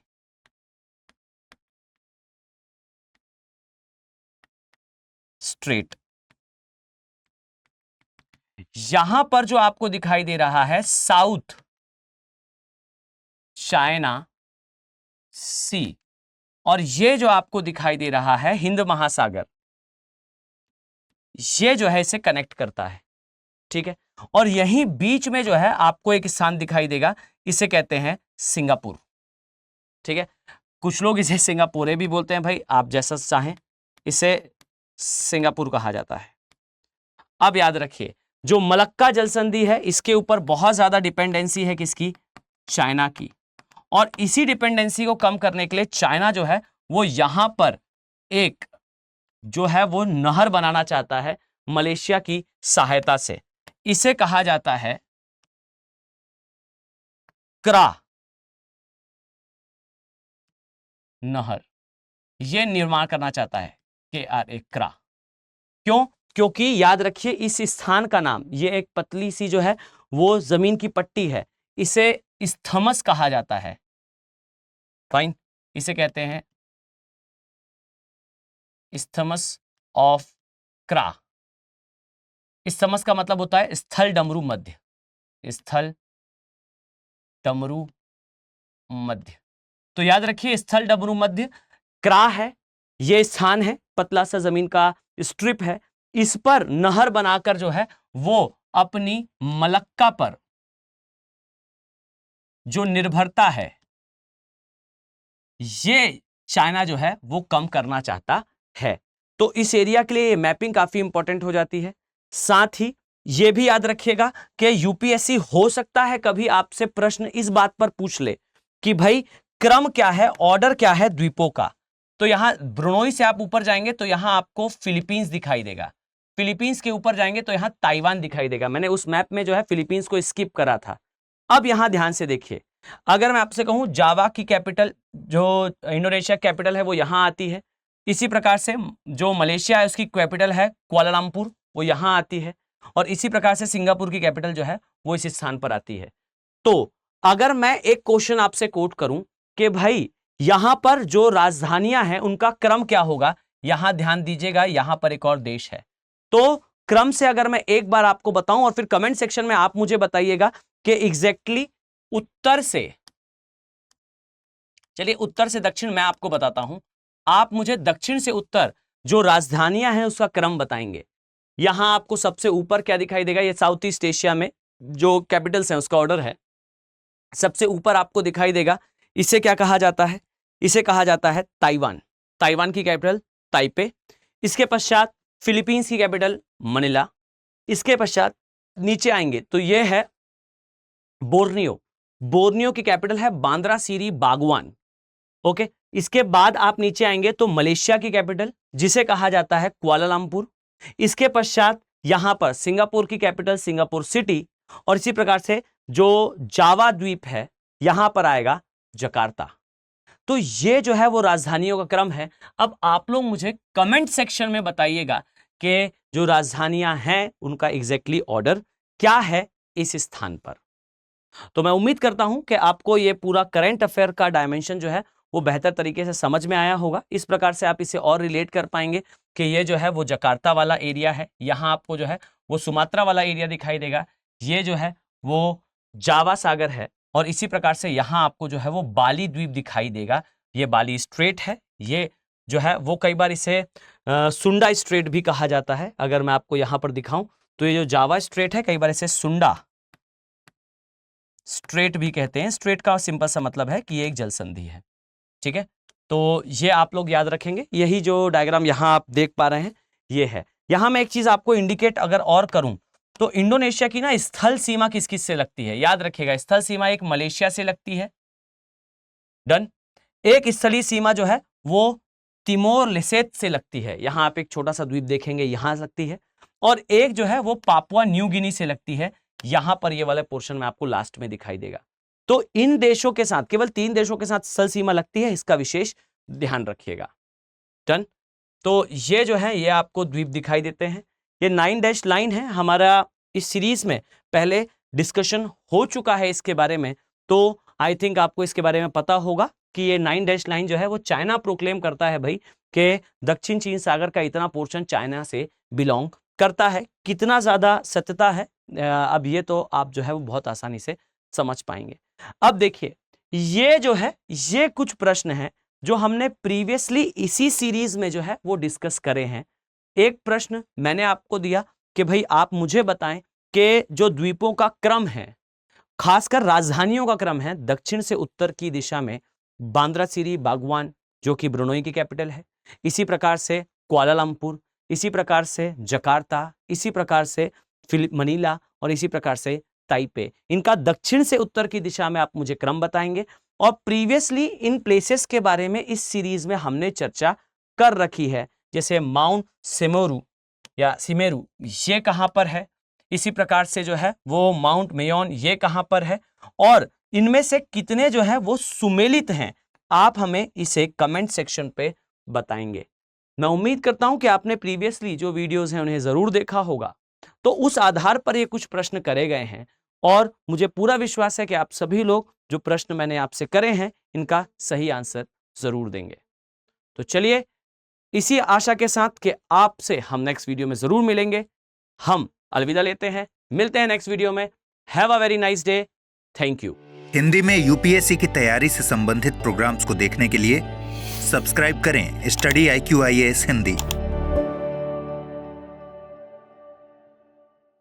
स्ट्रेट। यहां पर जो आपको दिखाई दे रहा है साउथ चाइना सी, और ये जो आपको दिखाई दे रहा है हिंद महासागर, ये जो है इसे कनेक्ट करता है। ठीक है, और यहीं बीच में जो है आपको एक स्थान दिखाई देगा, इसे कहते हैं सिंगापुर। ठीक है, कुछ लोग इसे सिंगापुरे भी बोलते हैं, भाई आप जैसा चाहें, इसे सिंगापुर कहा जाता है। अब याद रखिए, जो मलक्का जल संधि है इसके ऊपर बहुत ज्यादा डिपेंडेंसी है किसकी? चाइना की। और इसी डिपेंडेंसी को कम करने के लिए चाइना जो है वो यहां पर एक जो है वो नहर बनाना चाहता है मलेशिया की सहायता से। इसे कहा जाता है क्रा नहर। यह निर्माण करना चाहता है KRA क्रा। क्यों? क्योंकि याद रखिए इस स्थान का नाम, ये एक पतली सी जो है वो जमीन की पट्टी है, इसे स्थमस कहा जाता है। फाइन, इसे कहते हैं स्थमस ऑफ क्रा। स्थमस का मतलब होता है स्थल डमरू मध्य, स्थल डमरू मध्य। तो याद रखिए स्थल डमरू मध्य क्रा है, ये स्थान है, पतला सा जमीन का स्ट्रिप है, इस पर नहर बनाकर जो है वो अपनी मलक्का पर जो निर्भरता है ये चाइना जो है वो कम करना चाहता है। तो इस एरिया के लिए मैपिंग काफी इंपॉर्टेंट हो जाती है। साथ ही ये भी याद रखिएगा कि यूपीएससी हो सकता है कभी आपसे प्रश्न इस बात पर पूछ ले कि भाई क्रम क्या है, ऑर्डर क्या है द्वीपों का। तो यहां ब्रुनोई से आप ऊपर जाएंगे तो यहां आपको फिलीपींस दिखाई देगा, फिलीपींस के ऊपर जाएंगे तो यहां ताइवान दिखाई देगा। मैंने उस मैप में जो है फिलीपींस को स्किप करा था। अब यहां ध्यान से देखिए, अगर मैं आपसे कहूं जावा की कैपिटल जो इंडोनेशिया कैपिटल है वो यहां आती है, इसी प्रकार से जो मलेशिया है उसकी कैपिटल है कुआलालंपुर, वो यहां आती है, और इसी प्रकार से सिंगापुर की कैपिटल जो है वो इस स्थान पर आती है। तो अगर मैं एक क्वेश्चन आपसे कोट करूं कि भाई यहां पर जो राजधानियां हैं उनका क्रम क्या होगा, यहां ध्यान दीजिएगा, यहां पर एक और देश है। तो क्रम से अगर मैं एक बार आपको बताऊं और फिर कमेंट सेक्शन में आप मुझे बताइएगा कि एग्जैक्टली उत्तर से, चलिए उत्तर से दक्षिण मैं आपको बताता हूं, आप मुझे दक्षिण से उत्तर जो राजधानियां हैं उसका क्रम बताएंगे। यहां आपको सबसे ऊपर क्या दिखाई देगा, ये साउथ ईस्ट एशिया में जो कैपिटल्स हैं उसका ऑर्डर है। सबसे ऊपर आपको दिखाई देगा, इसे क्या कहा जाता है, इसे कहा जाता है ताइवान, ताइवान की कैपिटल ताइपे। इसके पश्चात फिलीपींस की कैपिटल मनीला। इसके पश्चात नीचे आएंगे तो यह है बोर्नियो, बोर्नियो की कैपिटल है बांद्रा सीरी बागवान। ओके, इसके बाद आप नीचे आएंगे तो मलेशिया की कैपिटल जिसे कहा जाता है कुआलालंपुर। इसके पश्चात यहां पर सिंगापुर की कैपिटल सिंगापुर सिटी, और इसी प्रकार से जो जावा द्वीप है यहां पर आएगा जकार्ता। तो ये जो है वो राजधानियों का क्रम है। अब आप लोग मुझे कमेंट सेक्शन में बताइएगा कि जो राजधानियां हैं उनका एग्जैक्टली ऑर्डर क्या है इस स्थान पर। तो मैं उम्मीद करता हूं कि आपको ये पूरा करंट अफेयर का डायमेंशन जो है वो बेहतर तरीके से समझ में आया होगा। इस प्रकार से आप इसे और रिलेट कर पाएंगे कि ये जो है वो जकार्ता वाला एरिया है, यहाँ आपको जो है वो सुमात्रा वाला एरिया दिखाई देगा, ये जो है वो जावा सागर है, और इसी प्रकार से यहाँ आपको जो है वो बाली द्वीप दिखाई देगा, ये बाली स्ट्रेट है, ये जो है वो कई बार इसे सुंडा स्ट्रेट भी कहा जाता है। अगर मैं आपको यहाँ पर दिखाऊं तो ये जो जावा स्ट्रेट है कई बार इसे सुंडा स्ट्रेट भी कहते हैं। स्ट्रेट का सिंपल सा मतलब है कि ये एक जल संधि है, ठीक है। तो ये आप लोग याद रखेंगे। यही जो डायग्राम यहाँ आप देख पा रहे हैं ये है। यहाँ मैं एक चीज आपको इंडिकेट अगर और करूं तो इंडोनेशिया की ना स्थल सीमा किस किस से लगती है, याद रखिएगा स्थल सीमा एक मलेशिया से लगती है, डन। एक स्थलीय सीमा जो है वो तिमोर लेसेत से लगती है, यहां आप एक छोटा सा द्वीप देखेंगे यहां लगती है, और एक जो है वो पापुआ न्यू गिनी से लगती है, यहां पर ये वाला पोर्शन में आपको लास्ट में दिखाई देगा। तो इन देशों के साथ केवल 3 देशों के साथ स्थल सीमा लगती है, इसका विशेष ध्यान रखिएगा, डन। तो ये जो है ये आपको द्वीप दिखाई देते हैं। ये 9 डैश लाइन है, हमारा इस सीरीज में पहले डिस्कशन हो चुका है इसके बारे में, तो आई थिंक आपको इसके बारे में पता होगा कि ये 9 डैश लाइन जो है वो चाइना प्रोक्लेम करता है भाई कि दक्षिण चीन सागर का इतना पोर्शन चाइना से बिलोंग करता है। कितना ज्यादा सत्यता है अब ये तो आप जो है वो बहुत आसानी से समझ पाएंगे। अब देखिए ये जो है ये कुछ प्रश्न हैं जो हमने प्रीवियसली इसी सीरीज में जो है वो डिस्कस करे हैं। एक प्रश्न मैंने आपको दिया कि भाई आप मुझे बताएं कि जो द्वीपों का क्रम है, खासकर राजधानियों का क्रम है, दक्षिण से उत्तर की दिशा में बांद्रा सीरी बागवान जो कि ब्रुनोई की कैपिटल है, इसी प्रकार से कुआलालंपुर, इसी प्रकार से जकार्ता, इसी प्रकार से मनीला, और इसी प्रकार से ताइपे, इनका दक्षिण से उत्तर की दिशा में आप मुझे क्रम बताएंगे। और प्रीवियसली इन प्लेसेस के बारे में इस सीरीज में हमने चर्चा कर रखी है, जैसे माउंट सेमोरू या सिमेरू ये कहां पर है, इसी प्रकार से जो है वो माउंट मेयोन ये कहां पर है, और इनमें से कितने जो है वो सुमेलित हैं, आप हमें इसे कमेंट सेक्शन पे बताएंगे। मैं उम्मीद करता हूं कि आपने प्रीवियसली जो वीडियोस हैं उन्हें जरूर देखा होगा, तो उस आधार पर ये कुछ प्रश्न करे गए हैं, और मुझे पूरा विश्वास है कि आप सभी लोग जो प्रश्न मैंने आपसे करे हैं इनका सही आंसर जरूर देंगे। तो चलिए इसी आशा के साथ कि आपसे हम नेक्स्ट वीडियो में जरूर मिलेंगे, हम अलविदा लेते हैं, मिलते हैं नेक्स्ट वीडियो में। Have a very nice day, thank you. Hindi में यूपीएससी की तैयारी से संबंधित प्रोग्राम्स को देखने के लिए सब्सक्राइब करें स्टडी IQ IAS हिंदी।